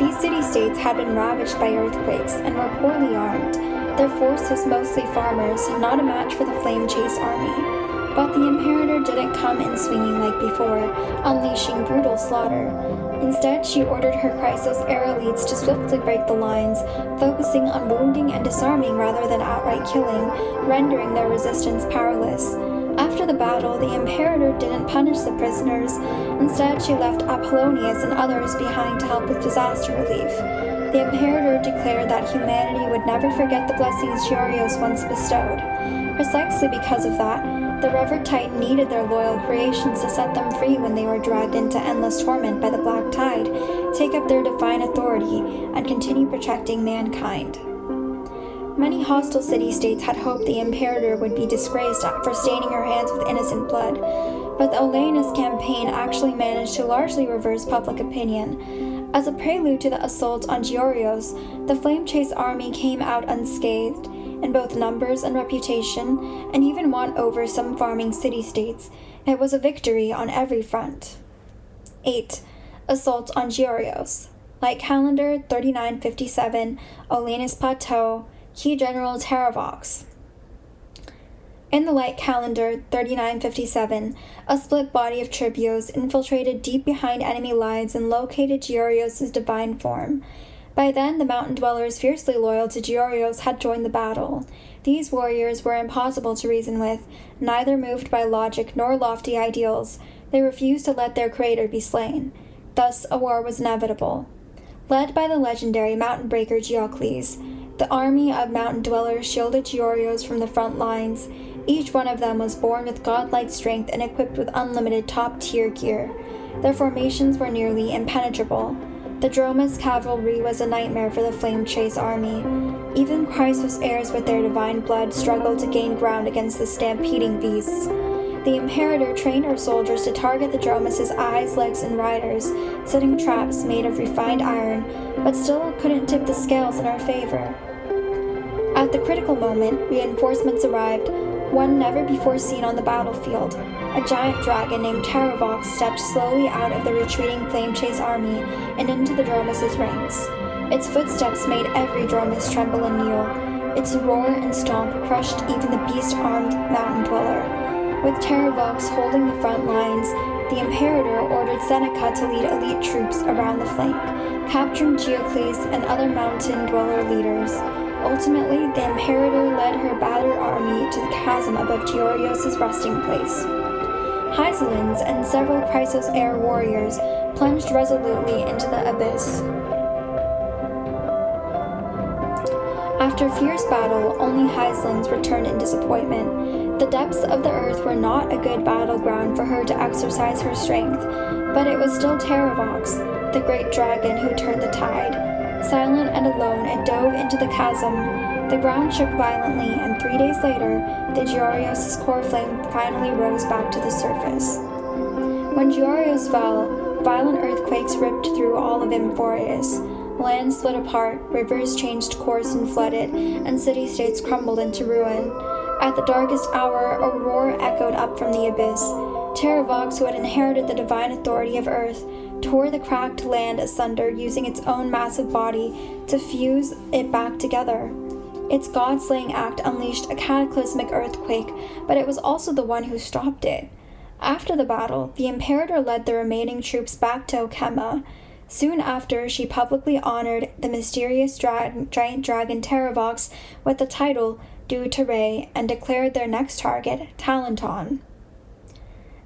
These city-states had been ravaged by earthquakes and were poorly armed. Their force was mostly farmers, not a match for the Flame Chase army. But the Imperator didn't come in swinging like before, unleashing brutal slaughter. Instead, she ordered her Chrysos air elites to swiftly break the lines, focusing on wounding and disarming rather than outright killing, rendering their resistance powerless. After the battle, the Imperator didn't punish the prisoners. Instead, she left Apollonius and others behind to help with disaster relief. The Imperator declared that humanity would never forget the blessings Georios once bestowed. Precisely because of that, the Revered Titan needed their loyal creations to set them free when they were dragged into endless torment by the Black Tide, take up their divine authority, and continue protecting mankind. Many hostile city-states had hoped the Imperator would be disgraced for staining her hands with innocent blood, but the Olenus campaign actually managed to largely reverse public opinion. As a prelude to the assault on Georios, the Flame Chase army came out unscathed, in both numbers and reputation, and even won over some farming city-states. It was a victory on every front. 8. Assault on Georios. Light Calendar 3957, Olenus Plateau, Key General Terravox. In the Light Calendar 3957, a split body of Tribios infiltrated deep behind enemy lines and located Georios' divine form. By then, the mountain dwellers fiercely loyal to Georios had joined the battle. These warriors were impossible to reason with, neither moved by logic nor lofty ideals. They refused to let their creator be slain. Thus, a war was inevitable. Led by the legendary mountain breaker Geocles, the army of mountain dwellers shielded Georios from the front lines. Each one of them was born with godlike strength and equipped with unlimited top-tier gear. Their formations were nearly impenetrable. The Dromus cavalry was a nightmare for the Flame Chase army. Even Chrysos heirs with their divine blood struggled to gain ground against the stampeding beasts. The Imperator trained her soldiers to target the Dromus' eyes, legs, and riders, setting traps made of refined iron, but still couldn't tip the scales in her favor. At the critical moment, reinforcements arrived, one never before seen on the battlefield. A giant dragon named Terravox stepped slowly out of the retreating Flame Chase army and into the Dromus' ranks. Its footsteps made every Dromus tremble and kneel. Its roar and stomp crushed even the beast-armed mountain dweller. With Terravox holding the front lines, the Imperator ordered Seneca to lead elite troops around the flank, capturing Geocles and other mountain dweller leaders. Ultimately, the Imperator led her battered army to the chasm above Georios' resting place. Hyzelins and several Chrysos heir warriors plunged resolutely into the abyss. After fierce battle, only Hyzelins returned in disappointment. The depths of the earth were not a good battleground for her to exercise her strength, but it was still Terravox, the great dragon who turned the tide. Silent and alone, it dove into the chasm. The ground shook violently, and 3 days later, the Georios' core flame finally rose back to the surface. When Georios fell, violent earthquakes ripped through all of Emporius. Land split apart, rivers changed course and flooded, and city-states crumbled into ruin. At the darkest hour, a roar echoed up from the abyss. Terravox, who had inherited the divine authority of Earth, tore the cracked land asunder using its own massive body to fuse it back together. Its god-slaying act unleashed a cataclysmic earthquake, but it was also the one who stopped it. After the battle, the Imperator led the remaining troops back to Okema. Soon after, she publicly honored the mysterious giant dragon Terravox with the title Du Terre and declared their next target Talenton.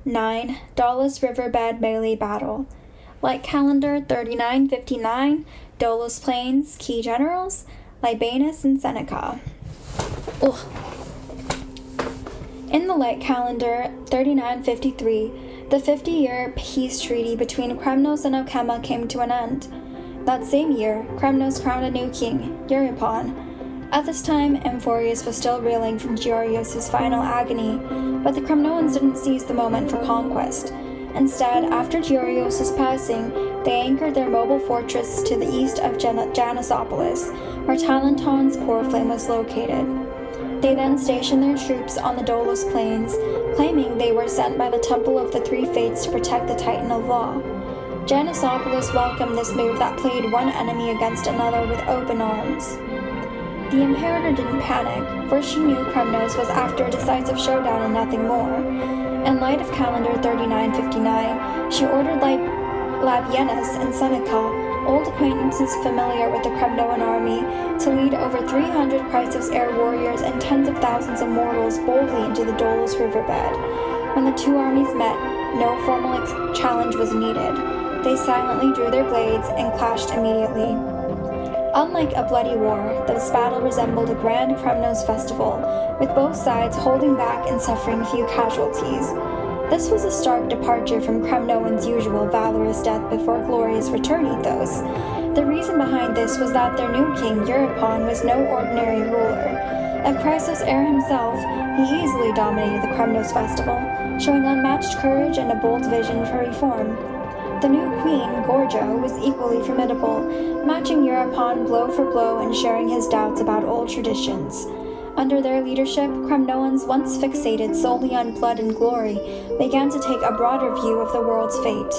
9. Dolos Riverbed Melee Battle. Light Calendar 3959, Dolos Plains, Key Generals, Libanus and Seneca. Ugh. In the Light Calendar 3953, the 50-year peace treaty between Kremnos and Okema came to an end. That same year, Kremnos crowned a new king, Euripon. At this time, Amphorius was still reeling from Georgios' final agony, but the Kremnoans didn't seize the moment for conquest. Instead, after Georgios' passing, they anchored their mobile fortress to the east of Janisopolis, where Talenton's core flame was located. They then stationed their troops on the Dolos Plains, claiming they were sent by the Temple of the Three Fates to protect the Titan of Law. Janisopolis welcomed this move that played one enemy against another with open arms. The Imperator didn't panic, for she knew Kremnos was after a decisive showdown and nothing more. In light of Calendar 3959, she ordered Labienus and Seneca, old acquaintances familiar with the Kremnoan army, to lead over 300 Chrysos Air warriors and tens of thousands of mortals boldly into the Dolos riverbed. When the two armies met, no formal challenge was needed. They silently drew their blades and clashed immediately. Unlike a bloody war, this battle resembled a grand Kremnos festival, with both sides holding back and suffering few casualties. This was a stark departure from Kremnoan's usual valorous death before glorious return ethos. The reason behind this was that their new king, Euripon, was no ordinary ruler. A Chrysos heir himself, he easily dominated the Kremnos festival, showing unmatched courage and a bold vision for reform. The new queen, Gorjo, was equally formidable, matching Euripon blow for blow and sharing his doubts about old traditions. Under their leadership, Kremnoans, once fixated solely on blood and glory, began to take a broader view of the world's fate.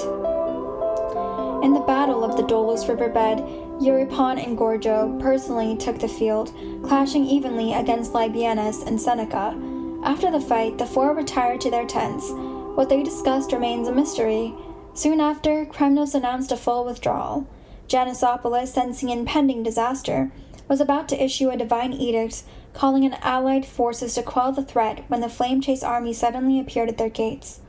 In the Battle of the Dolos riverbed, Euripon and Gorjo personally took the field, clashing evenly against Libienus and Seneca. After the fight, the four retired to their tents. What they discussed remains a mystery. Soon after, Kremnos announced a full withdrawal. Janisopolis, sensing impending disaster, was about to issue a divine edict calling on allied forces to quell the threat when the Flame Chase army suddenly appeared at their gates.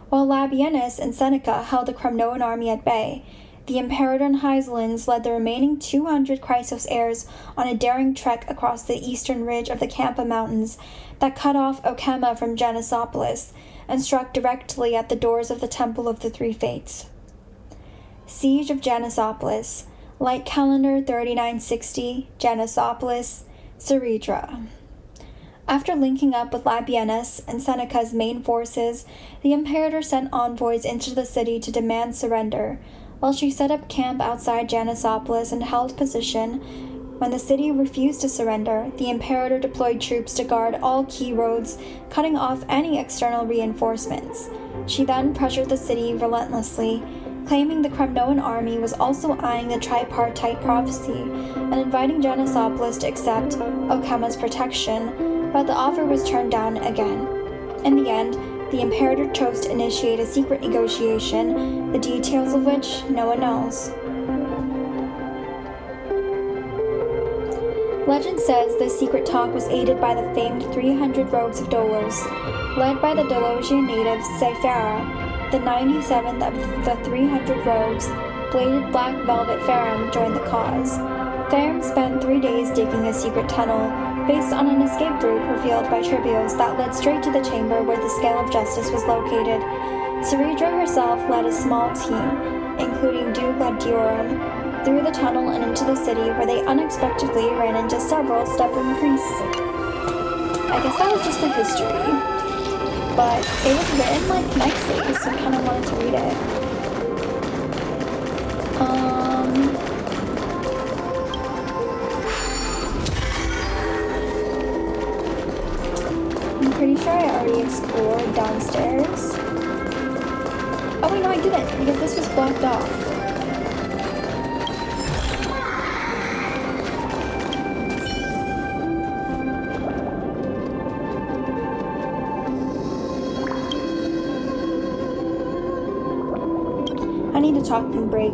While Labienus and Seneca held the Kremnoan army at bay, the Imperator and Hyselins led the remaining 200 Chrysos heirs on a daring trek across the eastern ridge of the Kampa Mountains that cut off Okema from Janisopolis and struck directly at the doors of the Temple of the Three Fates. Siege of Janisopolis, Light Calendar 3960, Janisopolis, Ceridra. After linking up with Labienus and Seneca's main forces, the Imperator sent envoys into the city to demand surrender, while she set up camp outside Janisopolis and held position. When the city refused to surrender, the Imperator deployed troops to guard all key roads, cutting off any external reinforcements. She then pressured the city relentlessly, claiming the Kremnoan army was also eyeing the tripartite prophecy and inviting Janisopolis to accept Okema's protection, but the offer was turned down again. In the end, the Imperator chose to initiate a secret negotiation, the details of which no one knows. Legend says this secret talk was aided by the famed 300 rogues of Dolos, led by the Dolosian native Sephara. The 97th of the 300 rogues, bladed black velvet Farum, joined the cause. Farum spent 3 days digging a secret tunnel, based on an escape route revealed by Tribios that led straight to the chamber where the Scale of Justice was located. Ceridra herself led a small team, including Du Gladiorum, through the tunnel and into the city, where they unexpectedly ran into several stubborn priests. I guess that was just the history, but it was written nicely, so I kind of wanted to read it. I'm pretty sure I already explored downstairs. Oh wait, no, I didn't, because this was blocked off. I need to talk and break.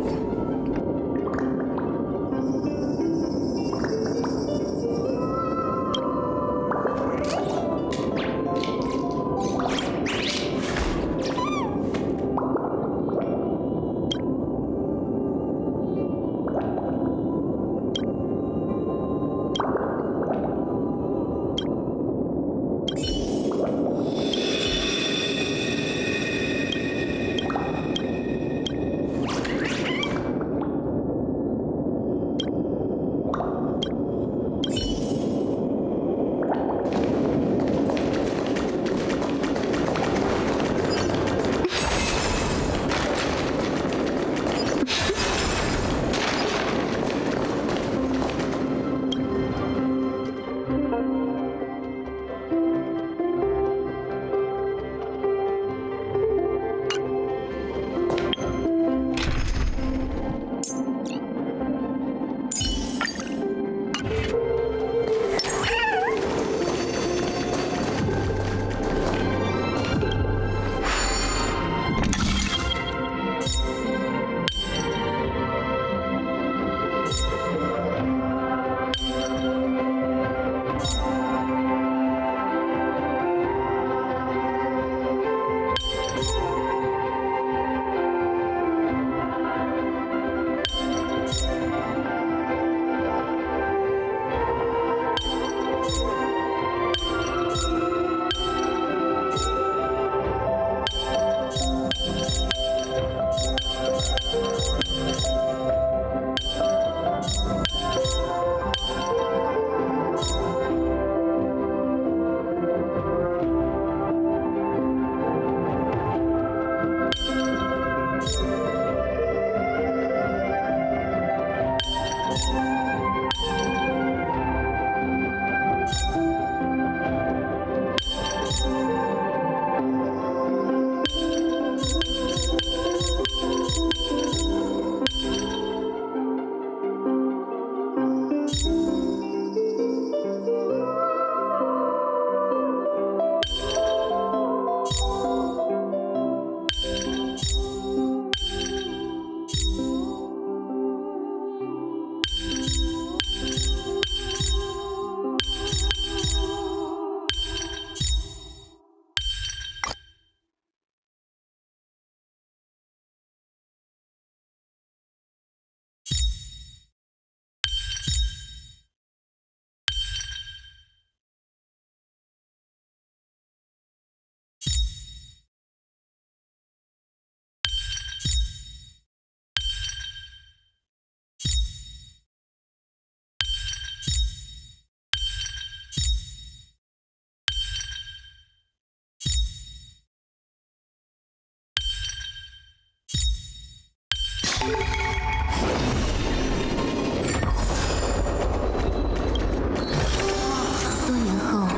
多年后，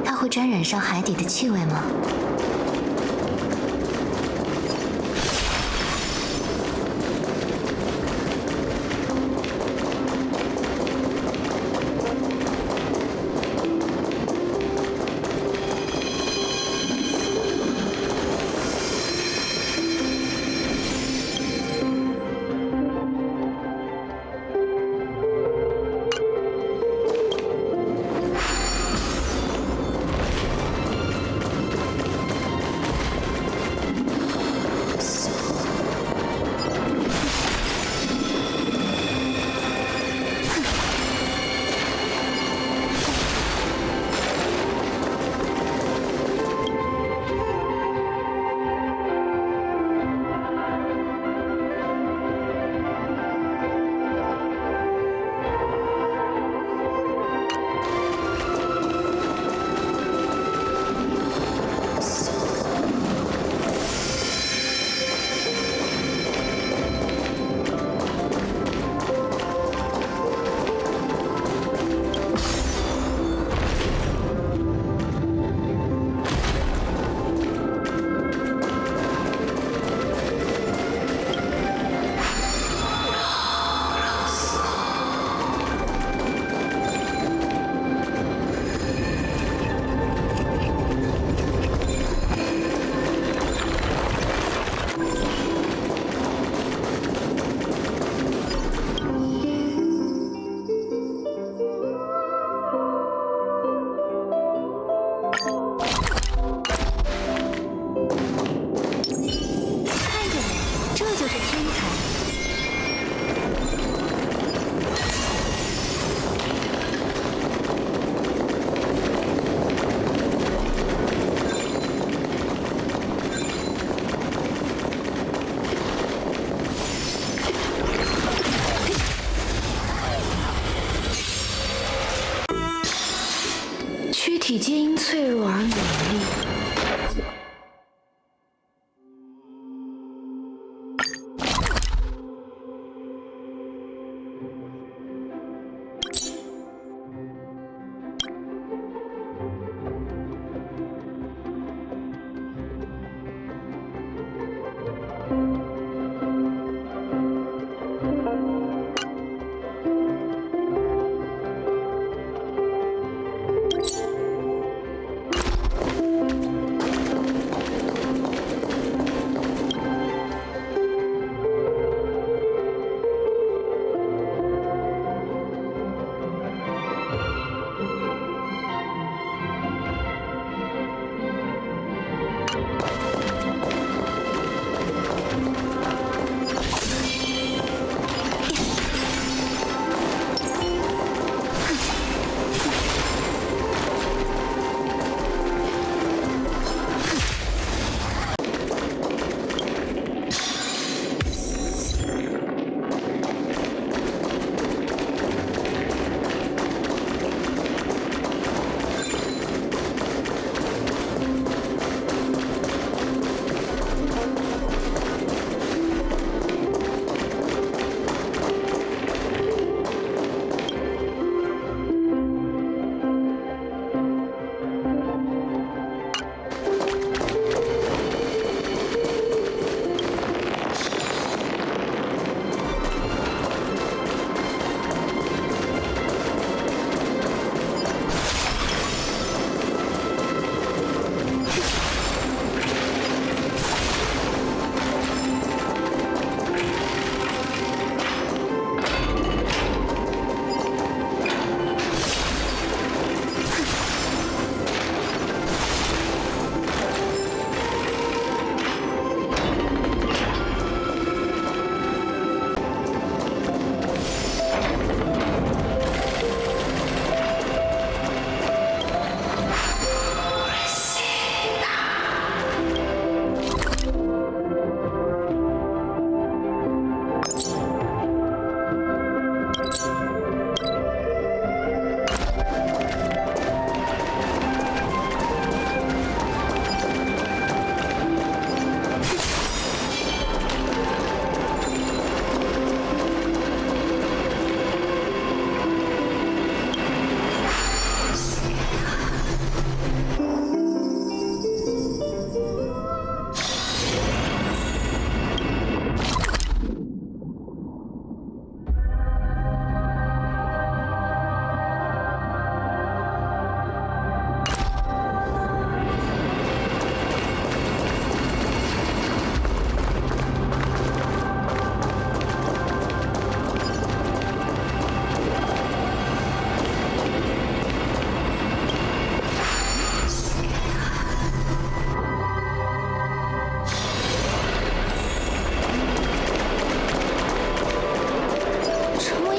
它会沾染上海底的气味吗？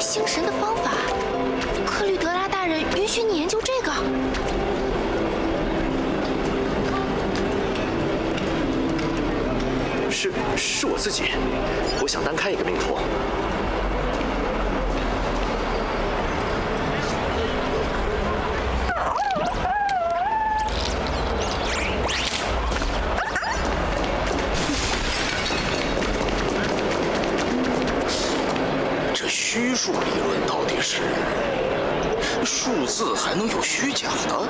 星神的方法。克吕德拉大人允许你研究这个？是我自己，我想单开一个命图。这虚数理论到底是？数字还能有虚假的？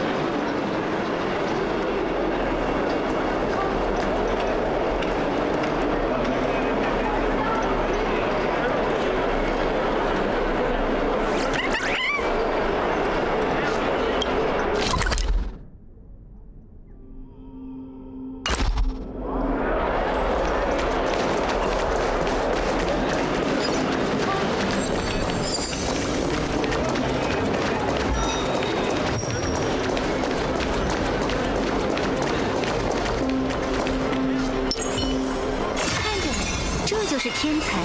是天才。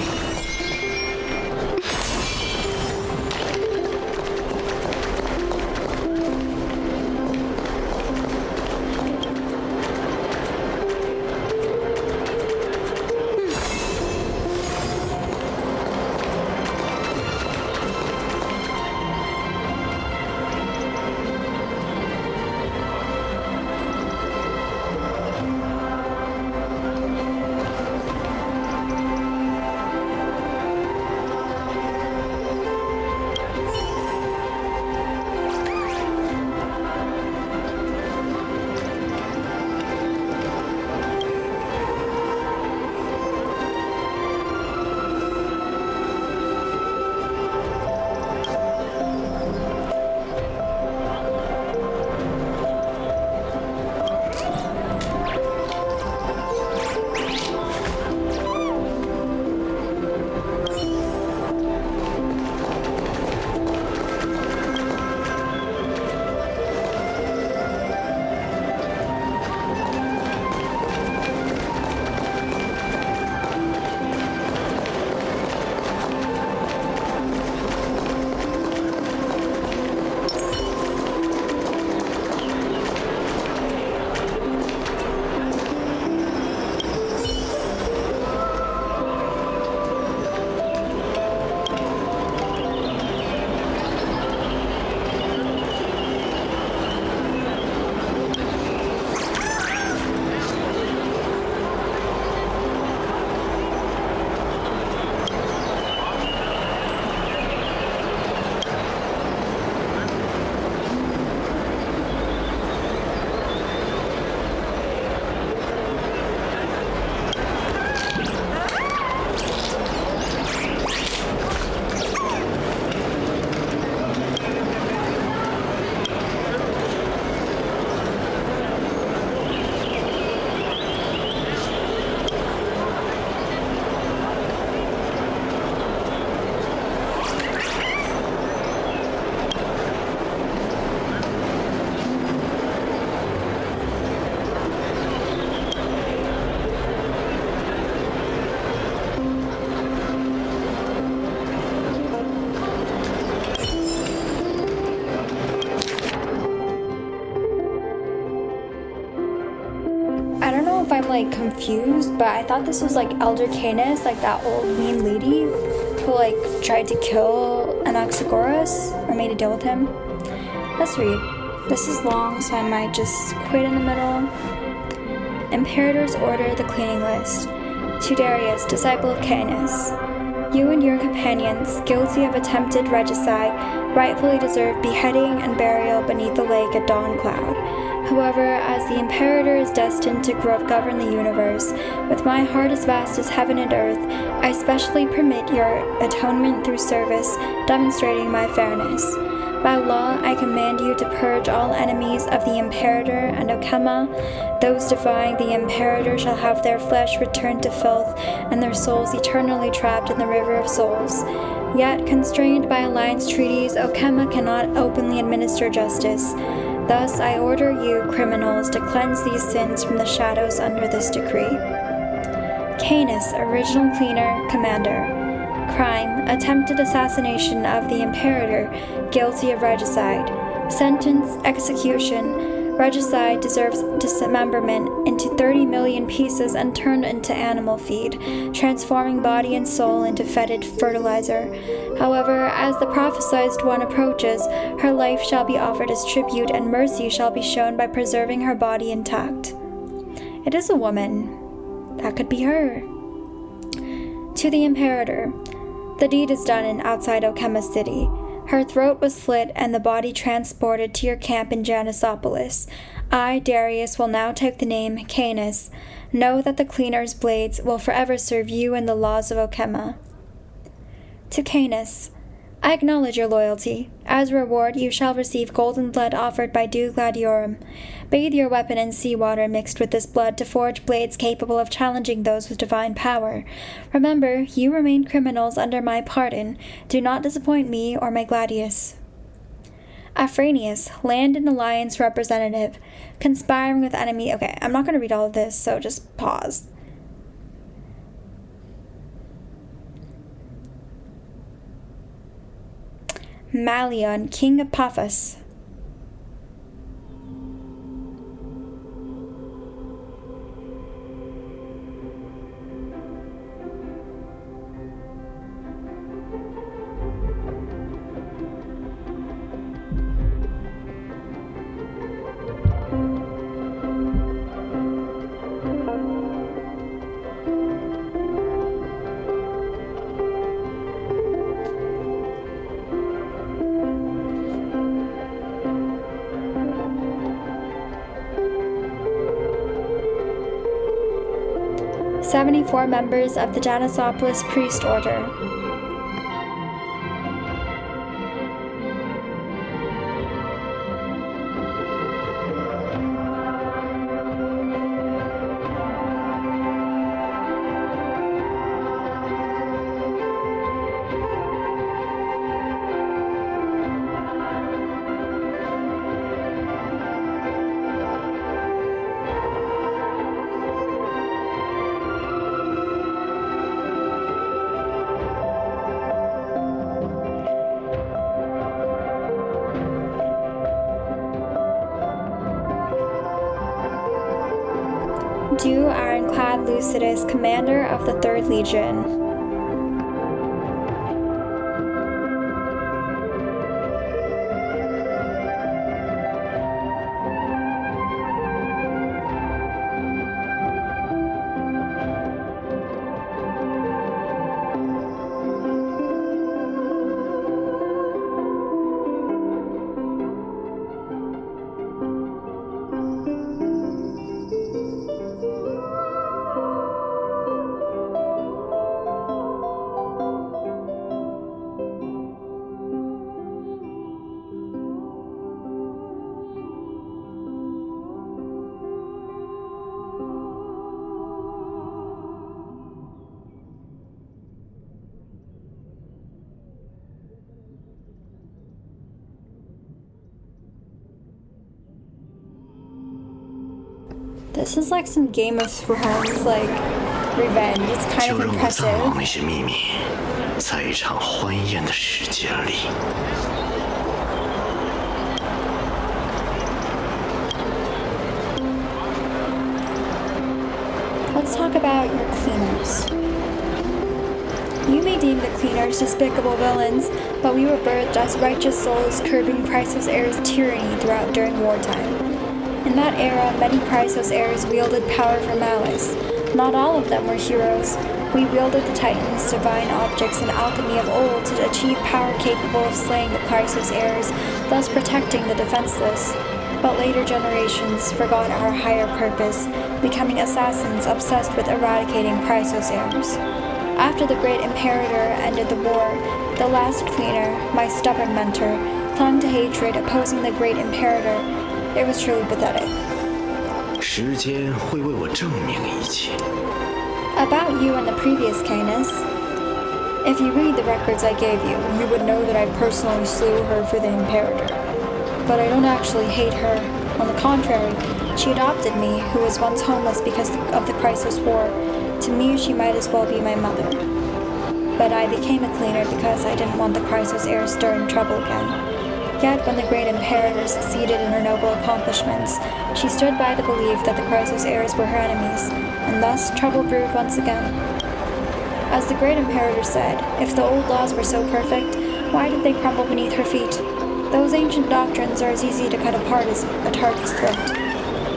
I don't know if I'm like confused, but I thought this was like Elder Canis, like that old mean lady who like tried to kill Anaxagoras or made a deal with him. Let's read. This is long, so I might just quit in the middle. Imperator's order, the cleaning list. To Darius, disciple of Canis. You and your companions, guilty of attempted regicide, rightfully deserve beheading and burial beneath the lake at Dawncloud. However, as the Imperator is destined to govern the universe, with my heart as vast as heaven and earth, I specially permit your atonement through service, demonstrating my fairness. By law, I command you to purge all enemies of the Imperator and Okema. Those defying the Imperator shall have their flesh returned to filth, and their souls eternally trapped in the River of Souls. Yet, constrained by alliance treaties, Okema cannot openly administer justice. Thus, I order you, criminals, to cleanse these sins from the shadows under this decree. Canis, original cleaner, commander. Crime: attempted assassination of the Imperator, guilty of regicide. Sentence: execution. Regicide deserves dismemberment into 30 million pieces and turned into animal feed, transforming body and soul into fetid fertilizer. However, as the prophesied one approaches, her life shall be offered as tribute and mercy shall be shown by preserving her body intact. It is a woman. That could be her. To the Imperator. The deed is done in outside Okema City. Her throat was slit and the body transported to your camp in Janisopolis. I, Darius, will now take the name Canis. Know that the Cleaner's blades will forever serve you and the laws of Okema. To Canis. I acknowledge your loyalty. As a reward, you shall receive golden blood offered by Dew Gladiorum. Bathe your weapon in seawater mixed with this blood to forge blades capable of challenging those with divine power. Remember, you remain criminals under my pardon. Do not disappoint me or my Gladius. Afranius, Land and Alliance representative, conspiring with enemy. Okay, I'm not going to read all of this, so just pause. Malion, king of Paphos. "74 members of the Janisopolis Priest Order. Dew Ironclad Lucidus, commander of the 3rd Legion. This is like some Game of Thrones, like, revenge. It's kind of 就让我暂忘 impressive. 那些秘密，在一场欢宴的时间里。 Let's talk about your cleaners. You may deem the cleaners despicable villains, but we were birthed as righteous souls curbing Chrysos Heir's tyranny during wartime. In that era, many Chrysos heirs wielded power for malice. Not all of them were heroes. We wielded the Titans, divine objects and alchemy of old to achieve power capable of slaying the Chrysos heirs, thus protecting the defenseless. But later generations forgot our higher purpose, becoming assassins obsessed with eradicating Chrysos heirs. After the great Imperator ended the war, the last cleaner, my stubborn mentor, clung to hatred, opposing the great Imperator. It was truly pathetic. 时间会为我证明一切。 About you and the previous Canis. If you read the records I gave you, you would know that I personally slew her for the Imperator. But I don't actually hate her. On the contrary, she adopted me, who was once homeless because of the Chrysos War. To me, she might as well be my mother. but I became a cleaner because I didn't want the Chrysos heir stirring trouble again. Yet when the great Imperator succeeded in her noble accomplishments, she stood by the belief that the Chrysos heirs were her enemies, and thus trouble brewed once again. As the great Imperator said, if the old laws were so perfect, why did they crumble beneath her feet? Those ancient doctrines are as easy to cut apart as a target's throat.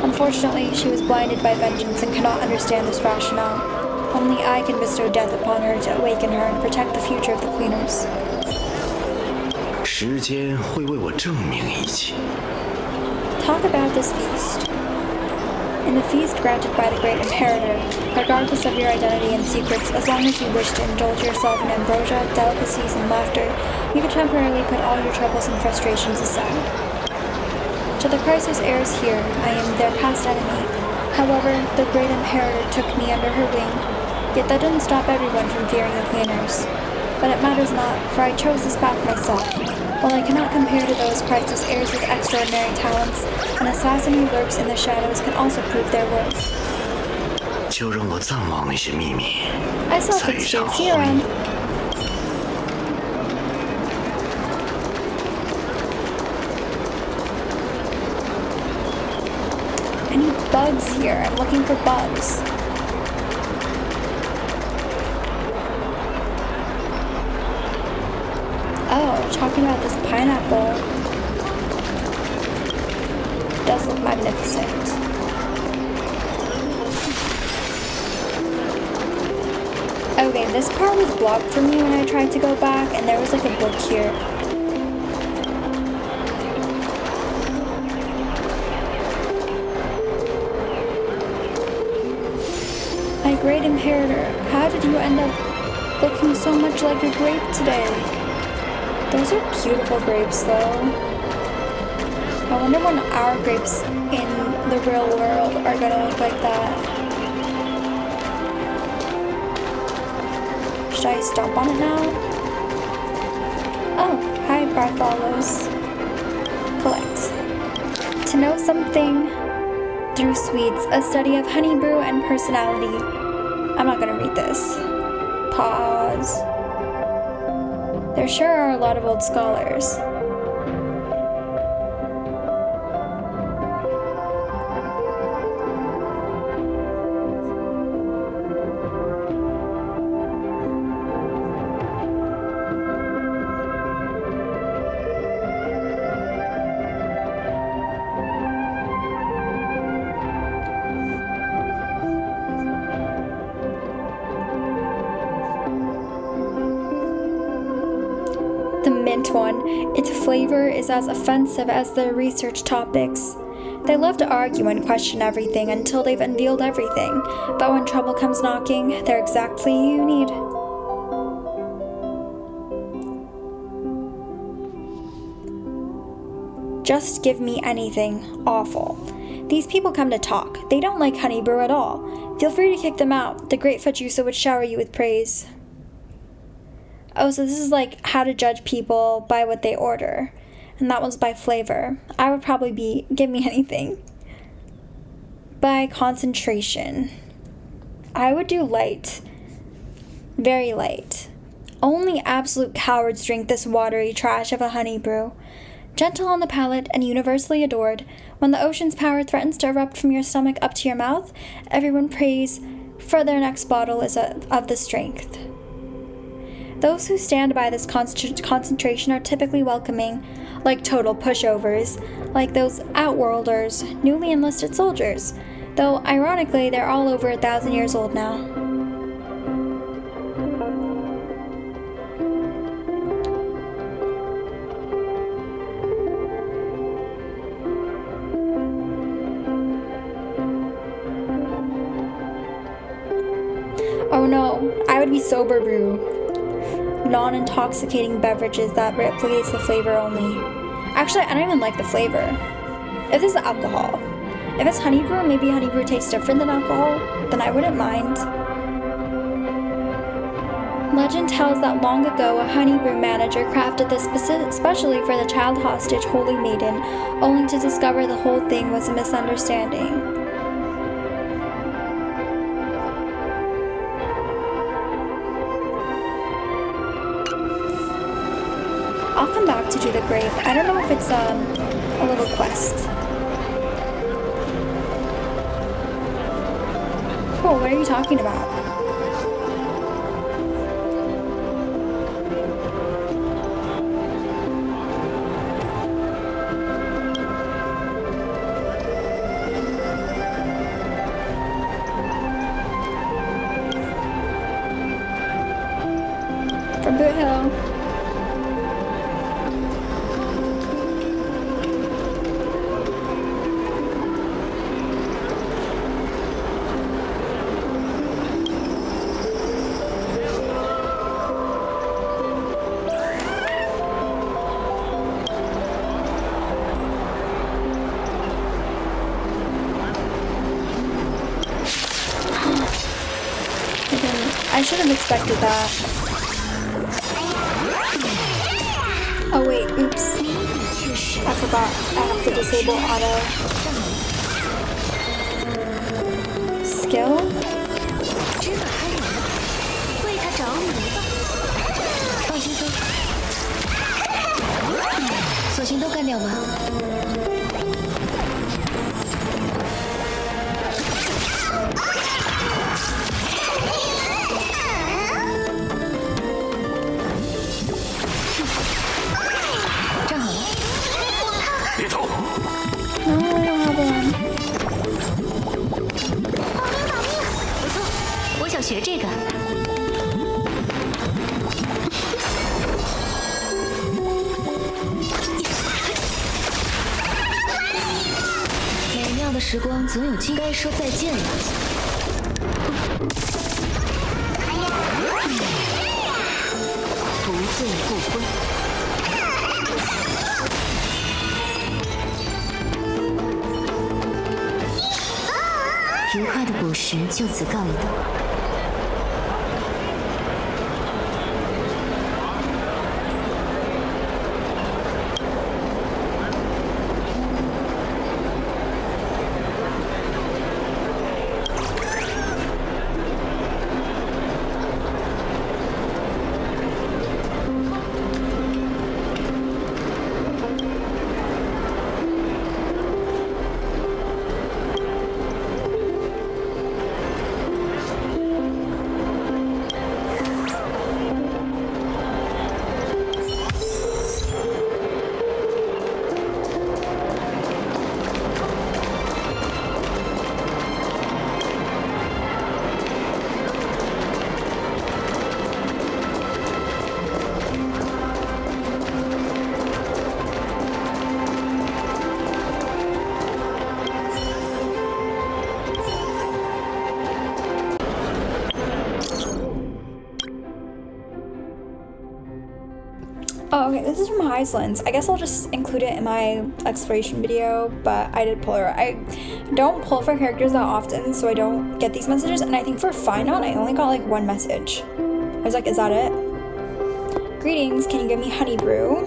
Unfortunately, she was blinded by vengeance and cannot understand this rationale. Only I can bestow death upon her to awaken her and protect the future of the Cleaners. 时间会为我证明一切。 Talk about this feast. In the feast granted by the great Imperator, regardless of your identity and secrets, as long as you wish to indulge yourself in ambrosia, delicacies, and laughter, you can temporarily put all your troubles and frustrations aside. To the Chrysos heirs here, I am their past enemy. However, the great Imperator took me under her wing, yet that didn't stop everyone from fearing the Cleaners. But it matters not, for I chose this path myself. While I cannot compare to those Chrysos heirs with extraordinary talents, an assassin who lurks in the shadows can also prove their worth. 就让我暂忘那些秘密， I saw 再 things 上 too. See you 婚 around. 姻。 Any bugs here? I'm looking for bugs. Oh, talking about this pineapple. Does look magnificent. Okay, this part was blocked for me when I tried to go back, and there was like a book here. My great Imperator, how did you end up looking so much like a grape today? Those are beautiful grapes, though. I wonder when our grapes in the real world are gonna look like that. Should I stomp on it now? Oh, hi Bartholos. Collect. To know something through sweets, a study of honey brew and personality. I'm not gonna read this. Pause. There sure are a lot of old scholars. The mint one, its flavor is as offensive as their research topics. They love to argue and question everything until they've unveiled everything, but when trouble comes knocking, they're exactly who you need. Just give me anything awful. These people come to talk. They don't like honey brew at all. Feel free to kick them out. The great Fetchusa would shower you with praise. Oh, so this is like how to judge people by what they order. And that was by flavor. I would probably be, give me anything. By concentration. I would do light. Very light. Only absolute cowards drink this watery trash of a honey brew. Gentle on the palate and universally adored, when the ocean's power threatens to erupt from your stomach up to your mouth, everyone prays for their next bottle is of the strength. Those who stand by this concentration are typically welcoming, like total pushovers, like those outworlders, newly enlisted soldiers, though ironically they're all over 1,000 years old now. Oh no, I would be sober brew. Non-intoxicating beverages that replicates the flavor only. Actually, I don't even like the flavor. If this is alcohol. If it's honey brew, maybe honey brew tastes different than alcohol, then I wouldn't mind. Legend tells that long ago a honey brew manager crafted this specially for the child hostage Holy Maiden, only to discover the whole thing was a misunderstanding. I'll come back to do the grape. I don't know if it's a little quest. Cool, what are you talking about? From Boot Hill. I should have expected that. Oh wait, oops. I forgot. I have to disable auto. Skill? 知法开人，为他找你吧。放轻松，索性都干掉吧。站好了。别逃！ No, I don't have one. 不错，我想学这个。美妙的时光总有尽，该说再见了。不醉不归。愉快的古时就此告一段。Oh, okay, this is from Iceland. I guess I'll just include it in my exploration video, but I did pull her. I don't pull for characters that often, so I don't get these messages, and I think for Final, I only got like one message. I was like, is that it? Greetings, can you give me honey brew?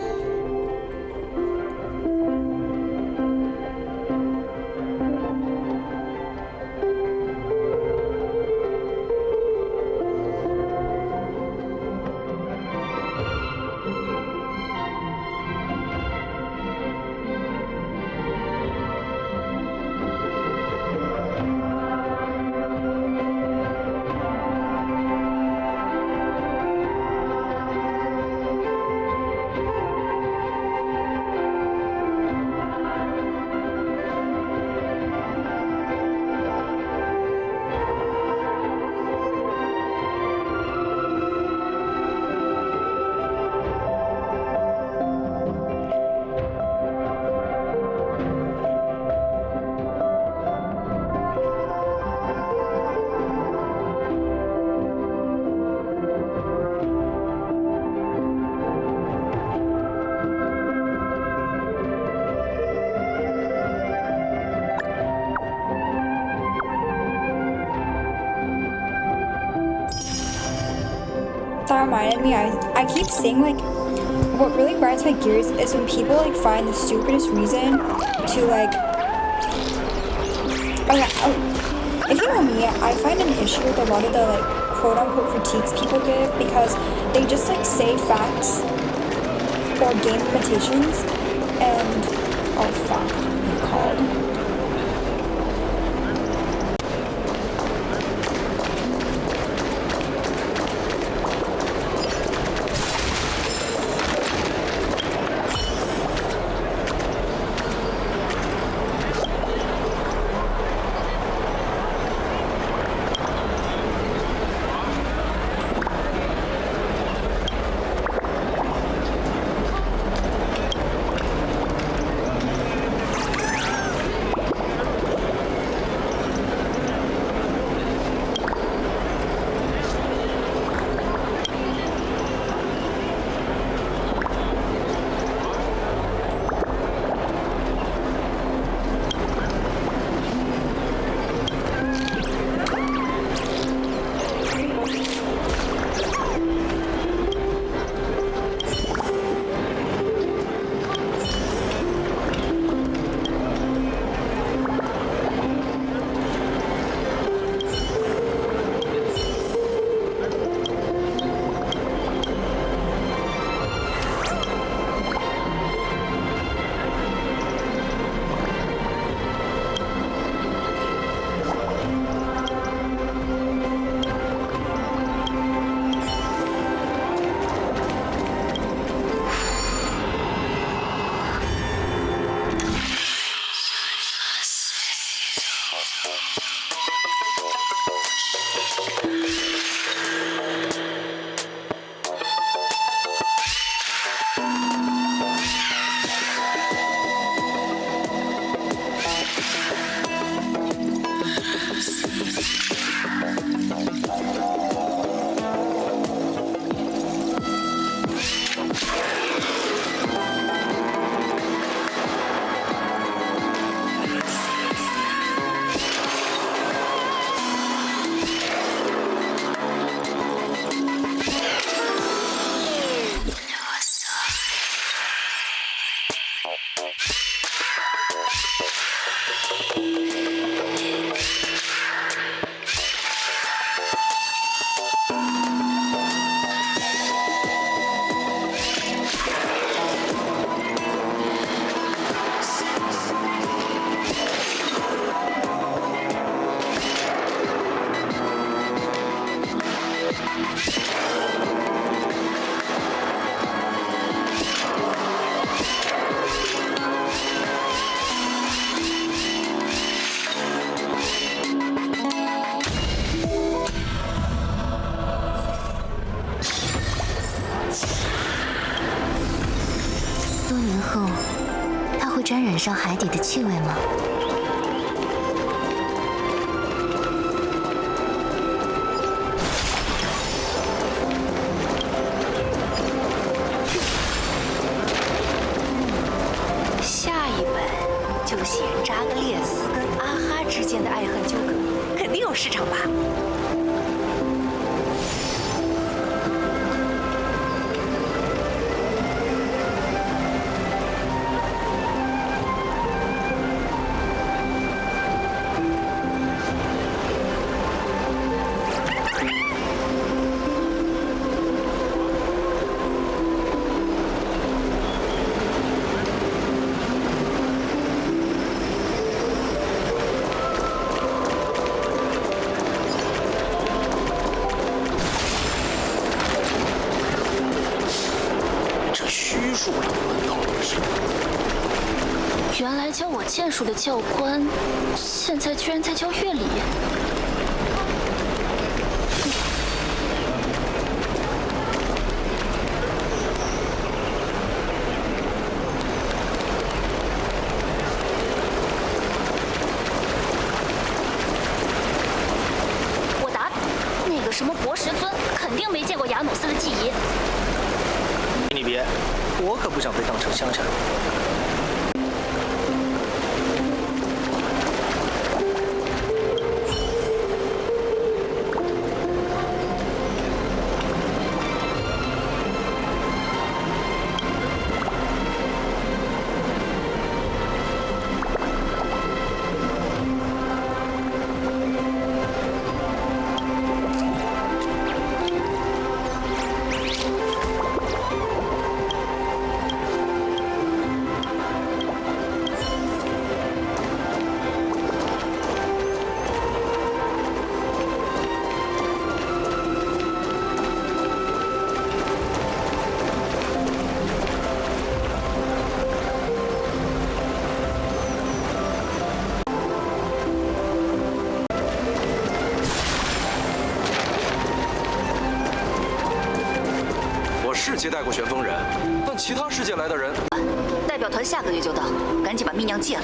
That reminded me, I keep saying, like, what really grinds my gears is when people, like, find the stupidest reason to, like, if you know me, I find an issue with a lot of the, like, quote-unquote critiques people give because they just, like, say facts or game limitations, and oh fuck, what are you called?多年后，它会沾染上海底的气味吗？下一本就写扎格列斯跟阿哈之间的爱恨纠葛，肯定有市场吧？原来教我剑术的教官，现在居然在教乐理。我答，那个什么博石尊肯定没见过雅努斯的记忆。你别，我可不想被当成乡下人。是接待过旋风人，但其他世界来的人，代表团下个月就到，赶紧把蜜酿戒了。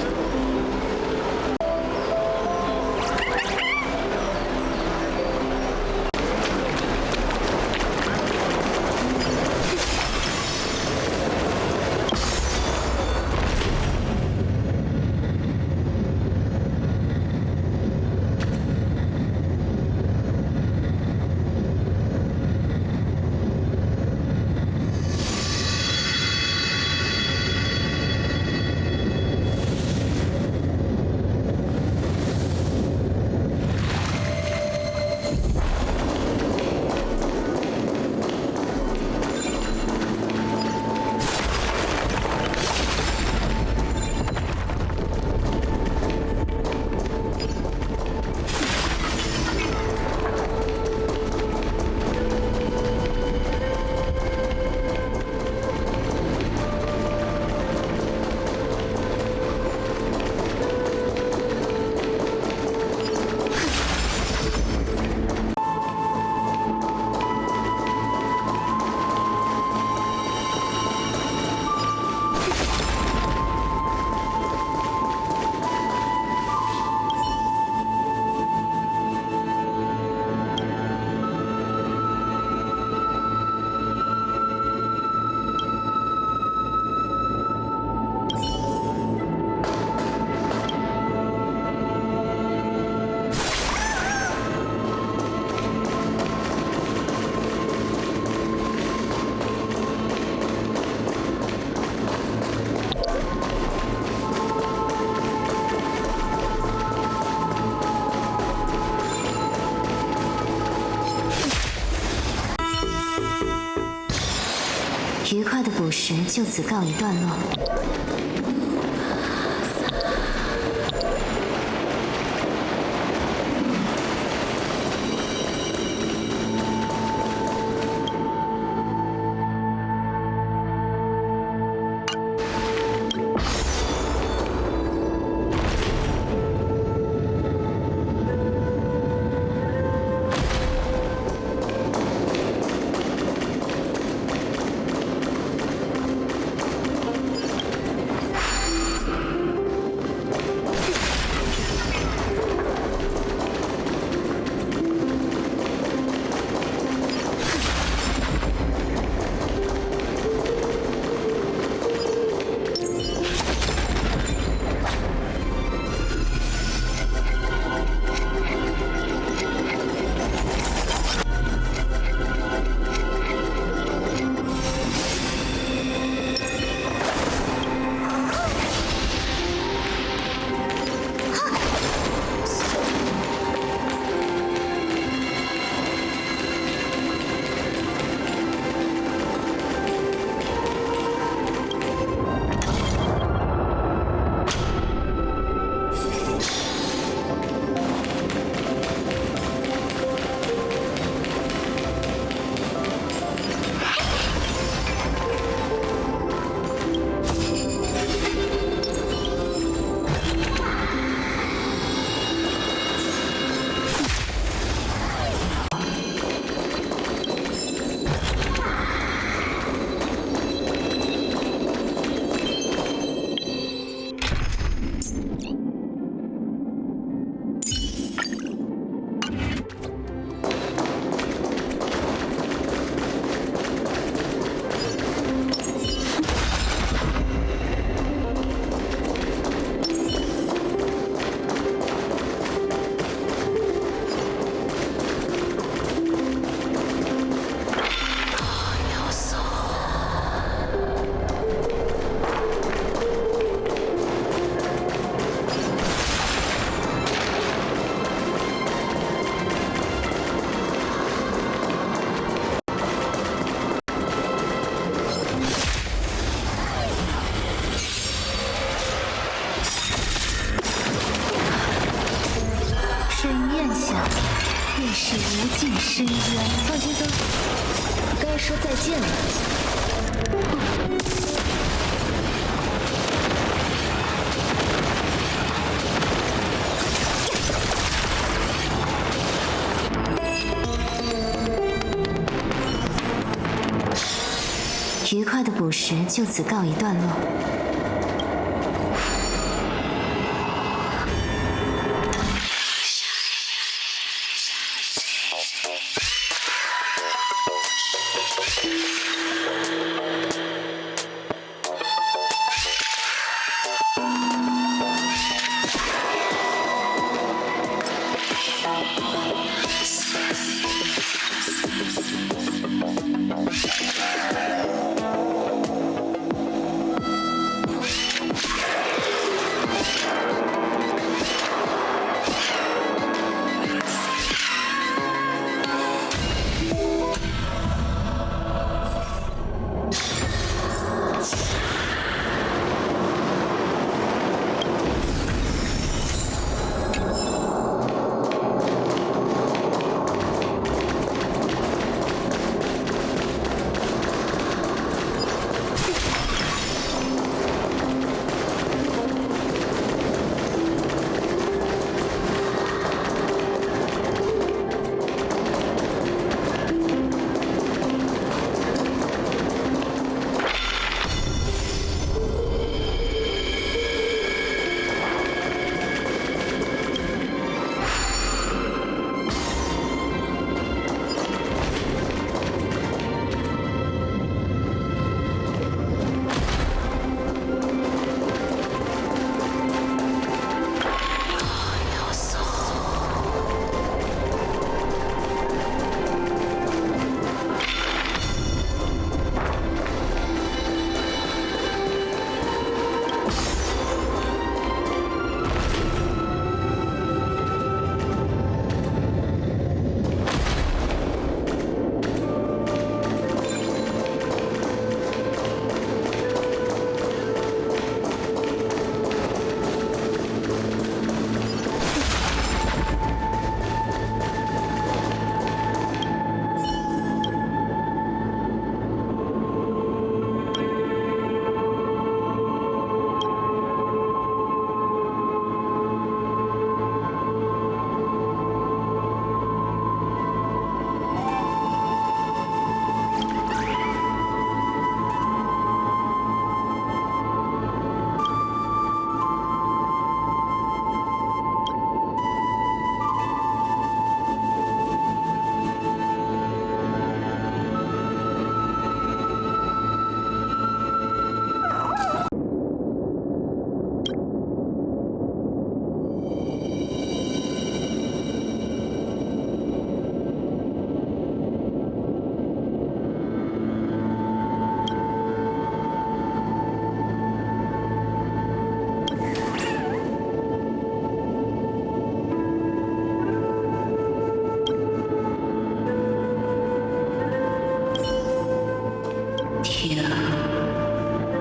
愉快的捕食就此告一段落。是无尽深渊。放轻松，该说再见了。愉快的捕食就此告一段落。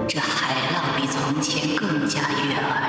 这海浪比从前更加悦耳。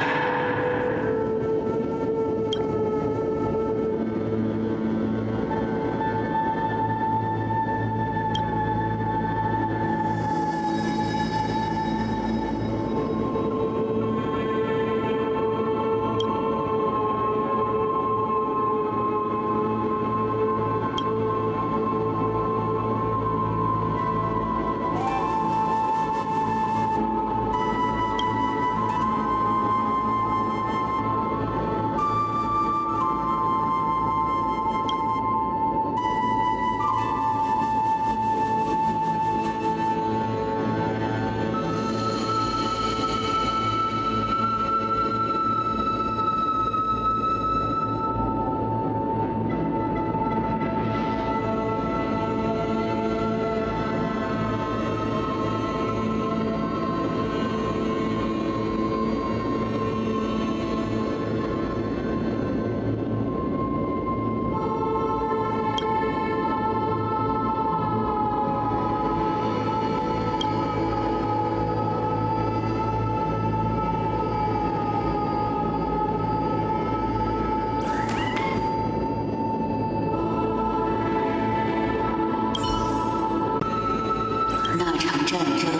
那场战争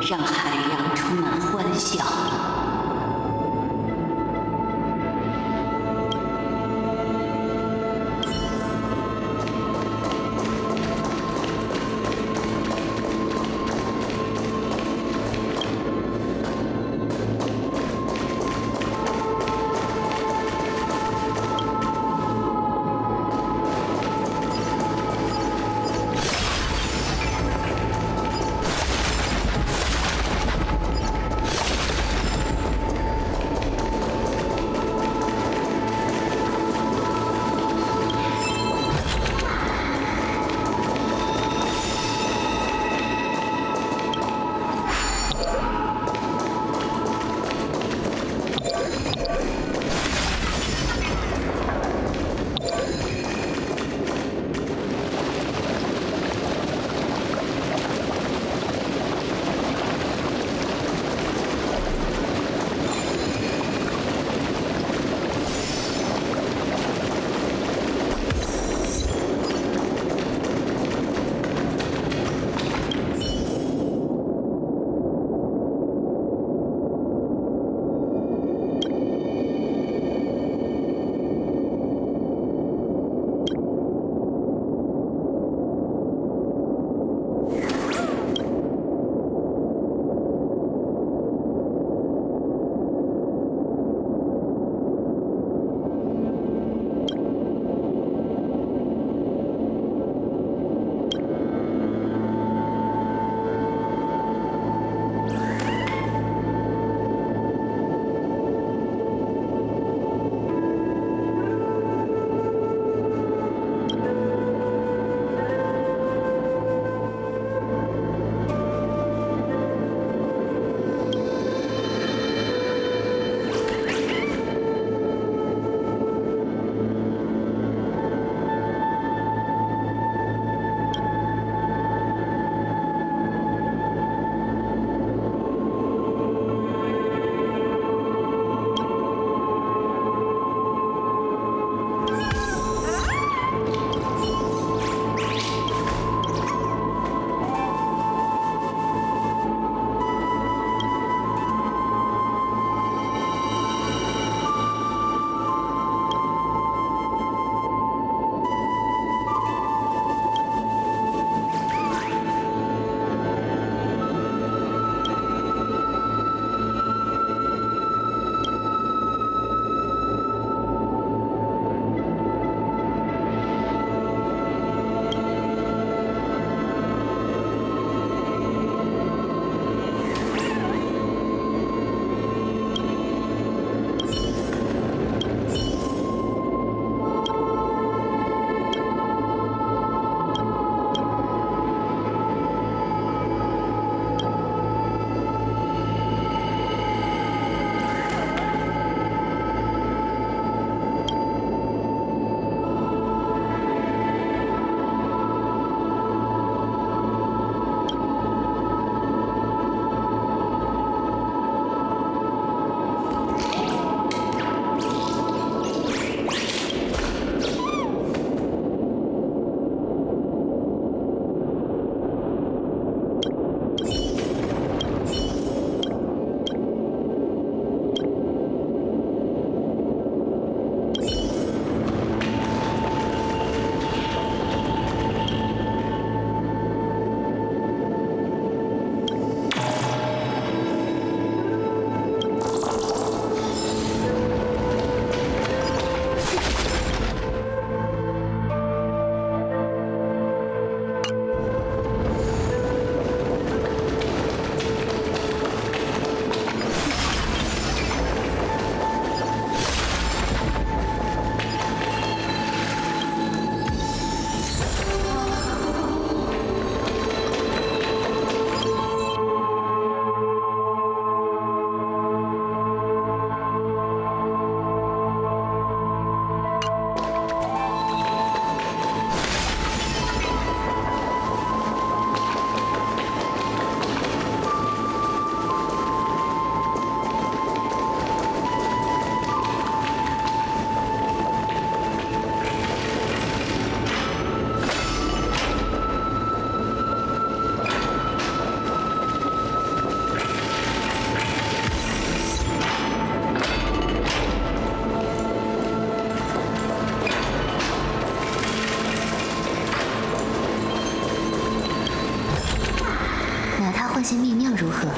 让海洋充满欢笑。换些秘妙如何？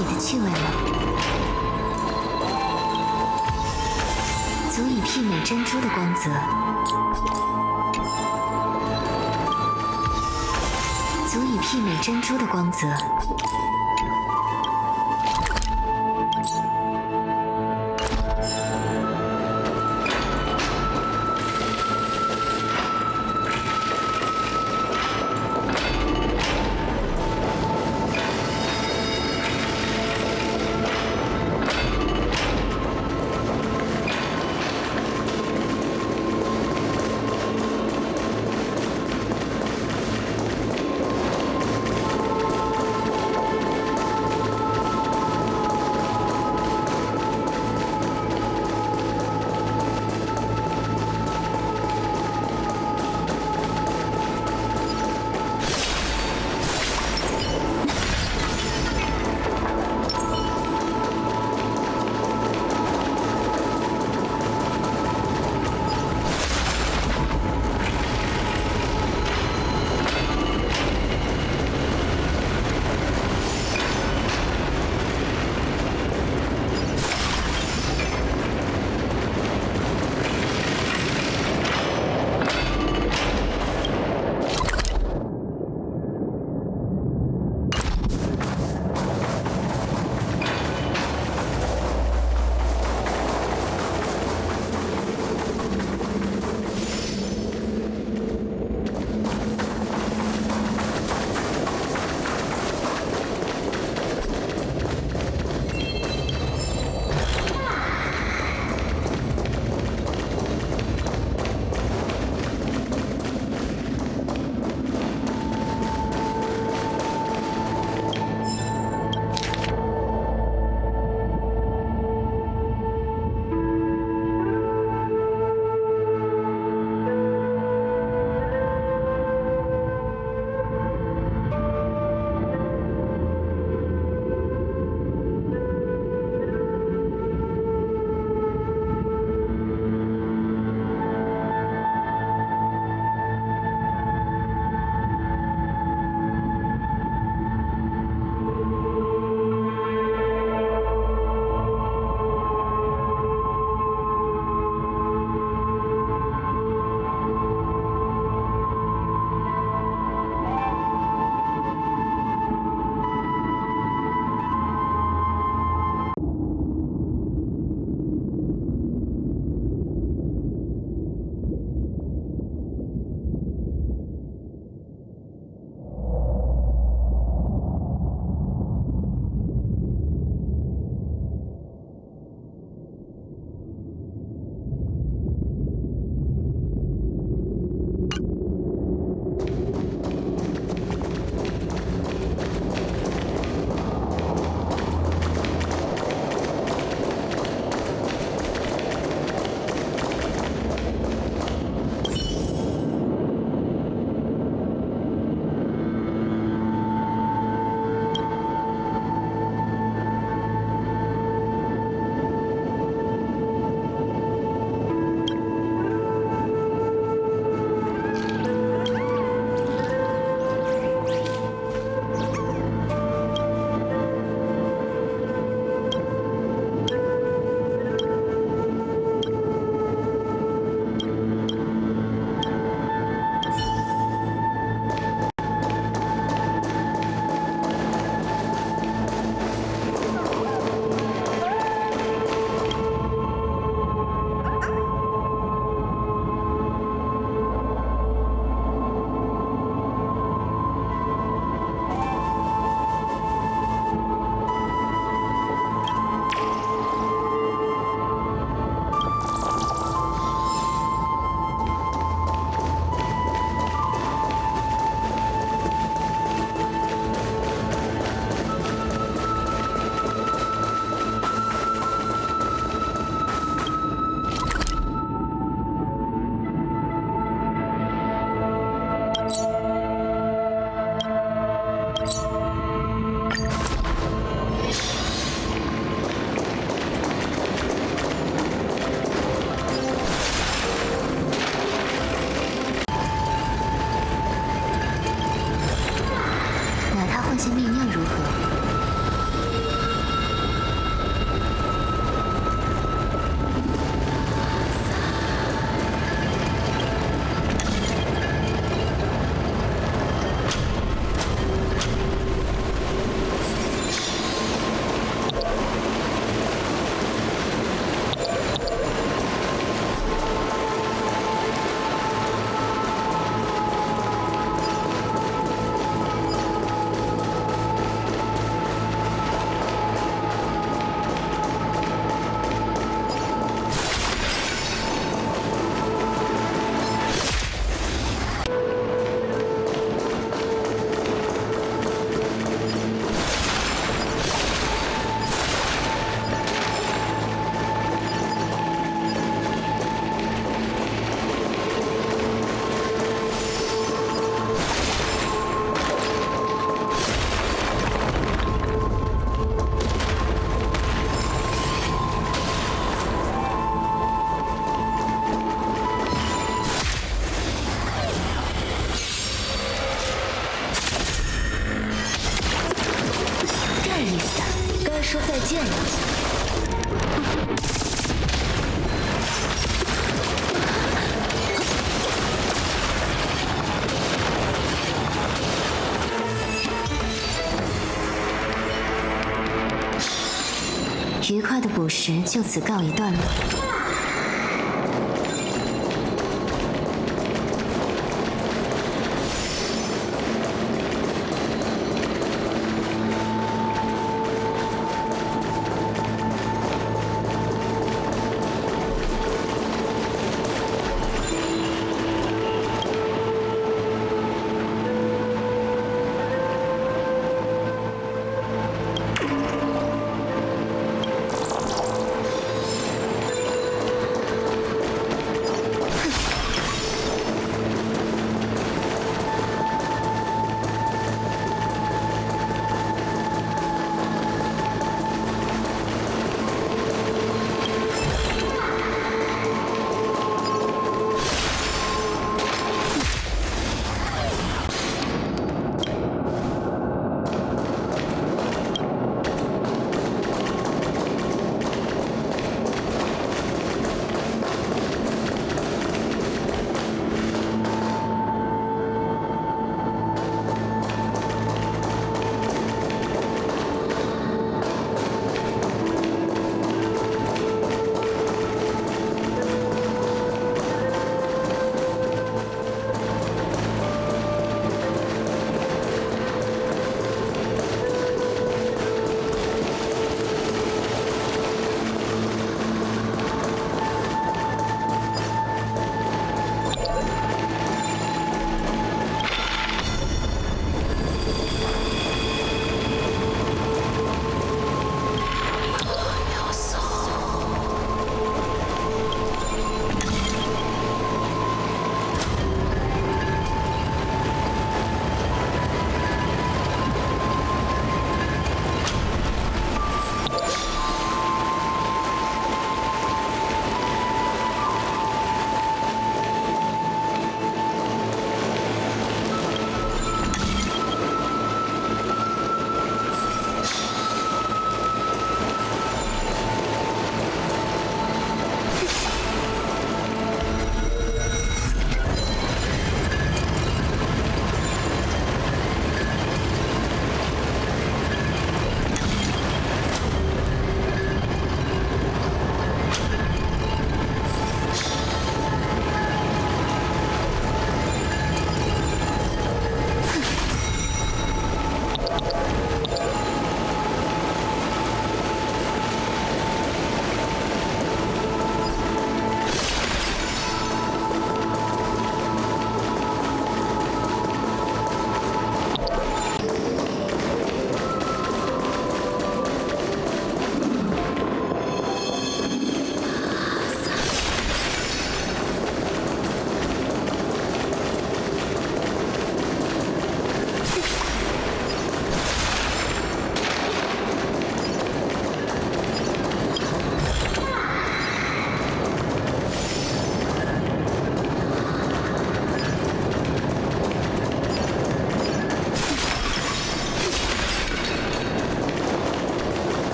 底的趣味了，足以媲美珍珠的光泽，足以媲美珍珠的光泽。拿它换些秘妙如何？见了。愉快的捕食就此告一段落。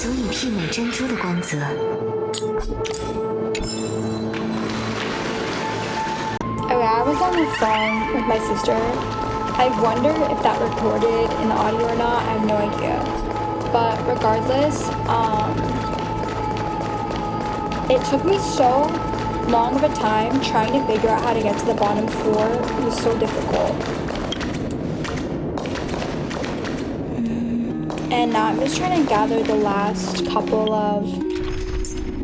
足以媲美珍珠的光泽。Okay, I was on the phone with my sister. I wonder if that recorded in the audio or not. I have no idea. But regardless, it took me so long of a time trying to figure out how to get to the bottom floor. It was so difficult. And now I'm just trying to gather the last couple of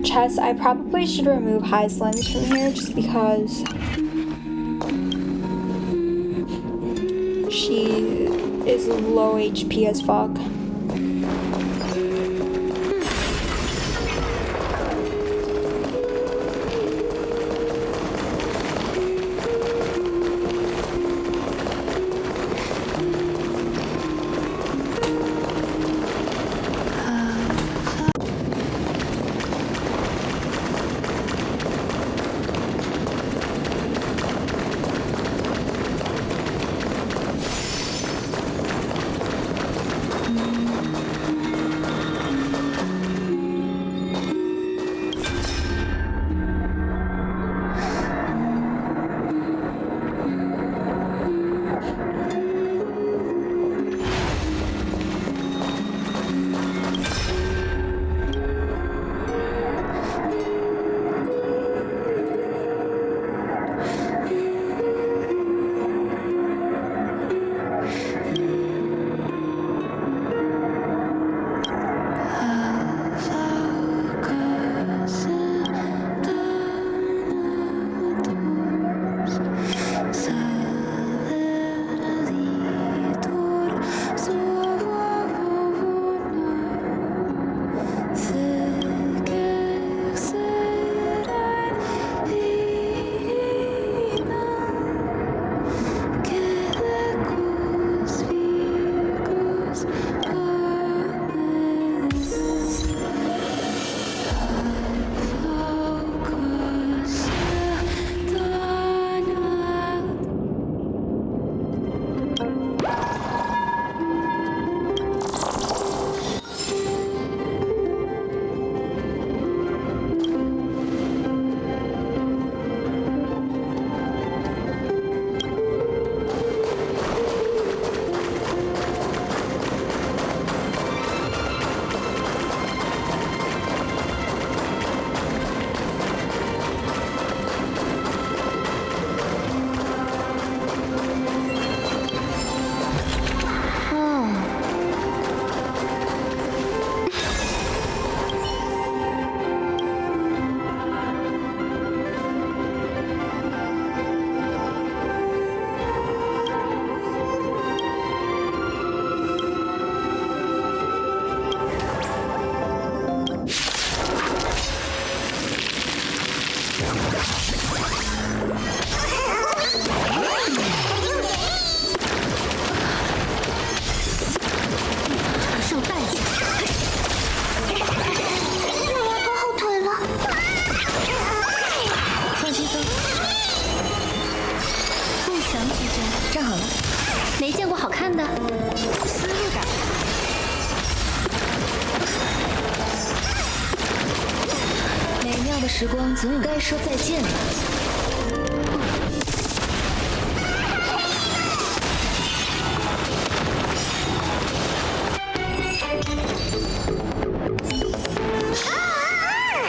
chests. I probably should remove Heislin's from here just because she is low HP as fuck.时光总有该说再见了。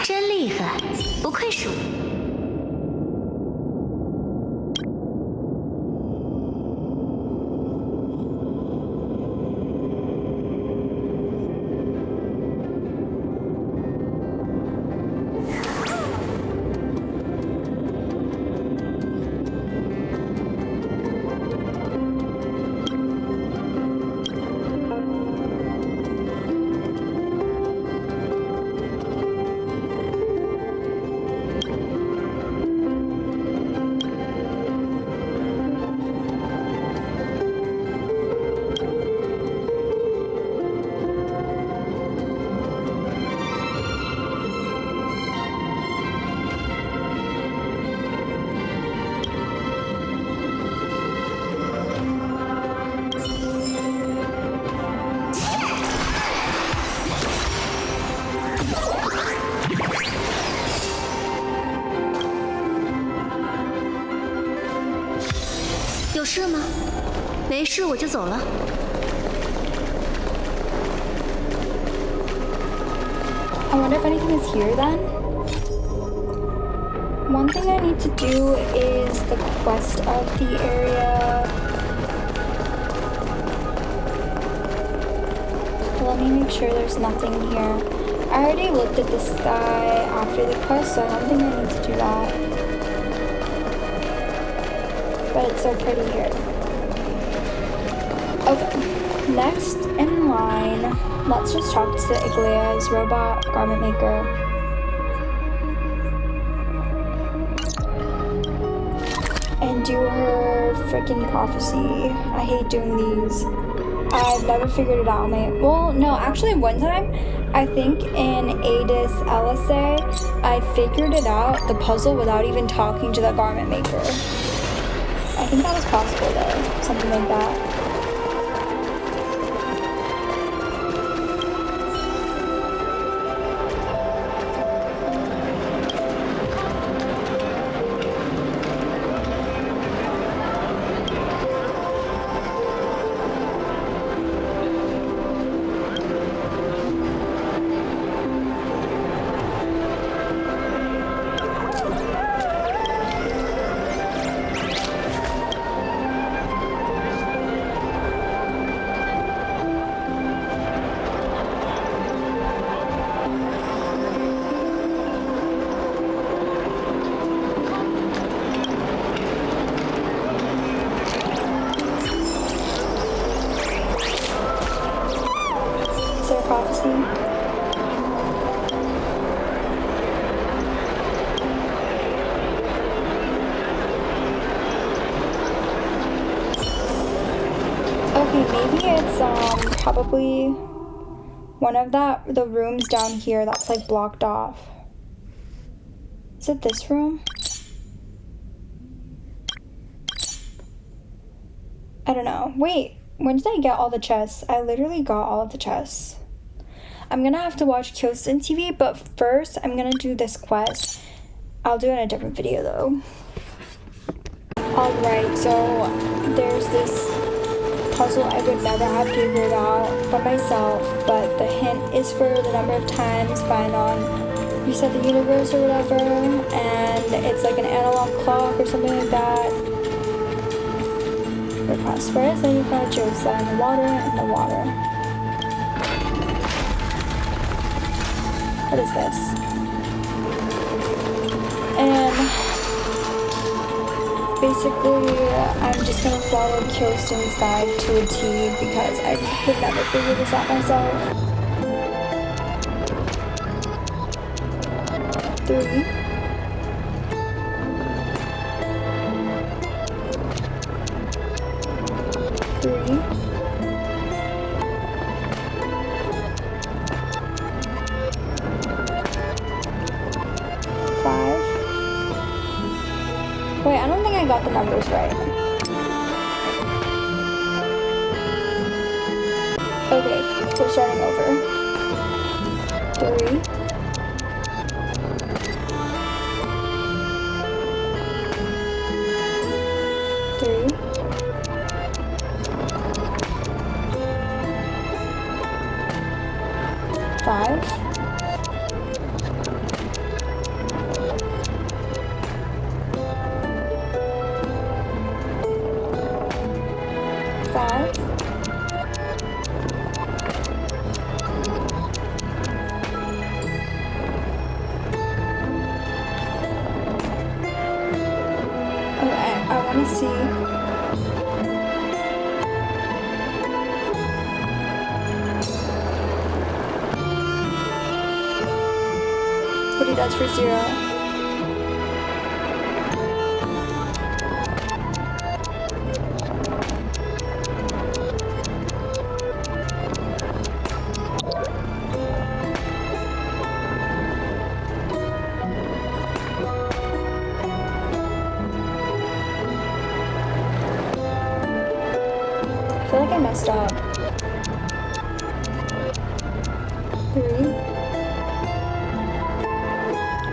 真厉害，不愧是我。事吗？没事我就走了。I wonder if anything is here then? One thing I need to do is the quest of the area. Let me make sure there's nothing here. I already looked at the sky after the quest, so I don't think I need to do that. But it's so pretty here. Okay, next in line, let's just talk to Iglea's robot garment maker. And do her freaking prophecy. I hate doing these. I've never figured it out, mate. Well, no, actually one time, I think in Adis LSA, I figured it out, the puzzle, without even talking to the garment maker. I think that was possible though, something like that. Prophecy. Okay, maybe it's probably one of the rooms down here that's like blocked off. Is it this room? I don't know. Wait, when did I get all the chests? I literally got all of the chests. I'm gonna have to watch Kyosen TV, but first I'm gonna do this quest. I'll do it in a different video though. Alright, so there's this puzzle I would never have figured out by myself, but the hint is for the number of times found on Reset the Universe or whatever, and it's like an analog clock or something like that. Request, where is Lenify Josa? In the water, in the water. What is this? And basically, I'm just gonna follow Kyosen's guide to a T because I would never figure this out myself. 3. 3. 5. Wait, I don't think I got the numbers right. Okay, we're starting over. 3. 3. 5. 5. 5. I want to see. What he does for 0. I feel like I messed up. 3.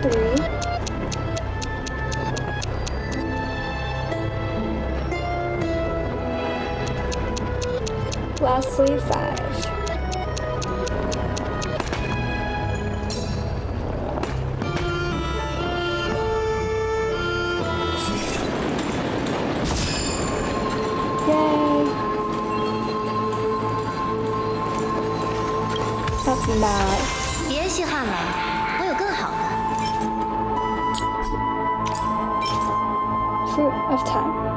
3. 5. 5:45. Yay! That's mad. 别稀罕了，我有更好的。 Fruit of Time.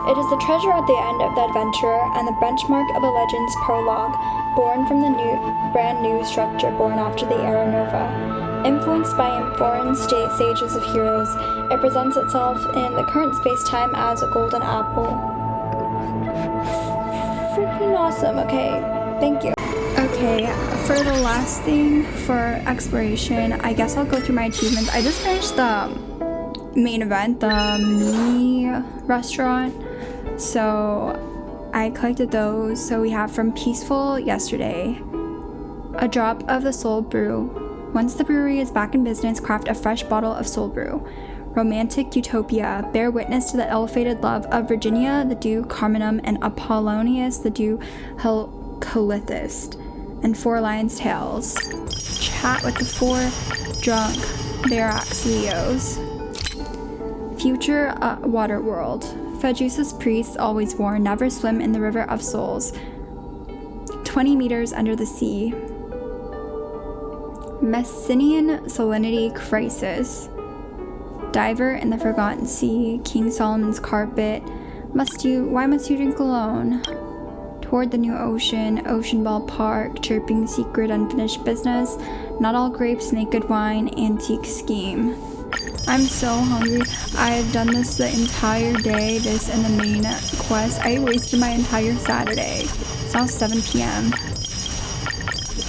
It is the treasure at the end of the adventurer and the benchmark of a legend's prologue, born from the brand new structure born after the Era Nova. Influenced by foreign sages of heroes, it presents itself in the current space-time as a golden apple. Freaking awesome, okay. Thank you. Okay, for the last thing for exploration, I guess I'll go through my achievements. I just finished the main event, the mini restaurant, so I collected those. So we have from Peaceful yesterday, a drop of the Soul Brew. Once the brewery is back in business, craft a fresh bottle of Soul Brew. Romantic Utopia, bear witness to the elevated love of Virginia the Dew Carminum and Apollonius the Dew Calithist, and 4 Lions' Tales. Chat with the 4 drunk Verax Leos. Future Water World. Fedusa's priests always warn, never swim in the River of Souls. 20 meters under the sea. Messinian Salinity Crisis. Diver in the Forgotten Sea. King Solomon's Carpet. Why must you drink alone? Toward the New Ocean. Ocean Ball Park. Chirping Secret Unfinished Business. Not All Grapes, Naked Wine. Antique Scheme. I'm so hungry. I've done this the entire day, this and the main quest. I wasted my entire Saturday. It's now 7 p.m.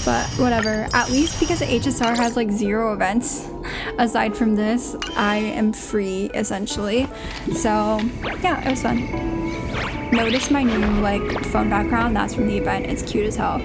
But whatever. At least because HSR has like 0 events. Aside from this, I am free essentially. So yeah, it was fun. Notice my new like phone background. That's from the event. It's cute as hell.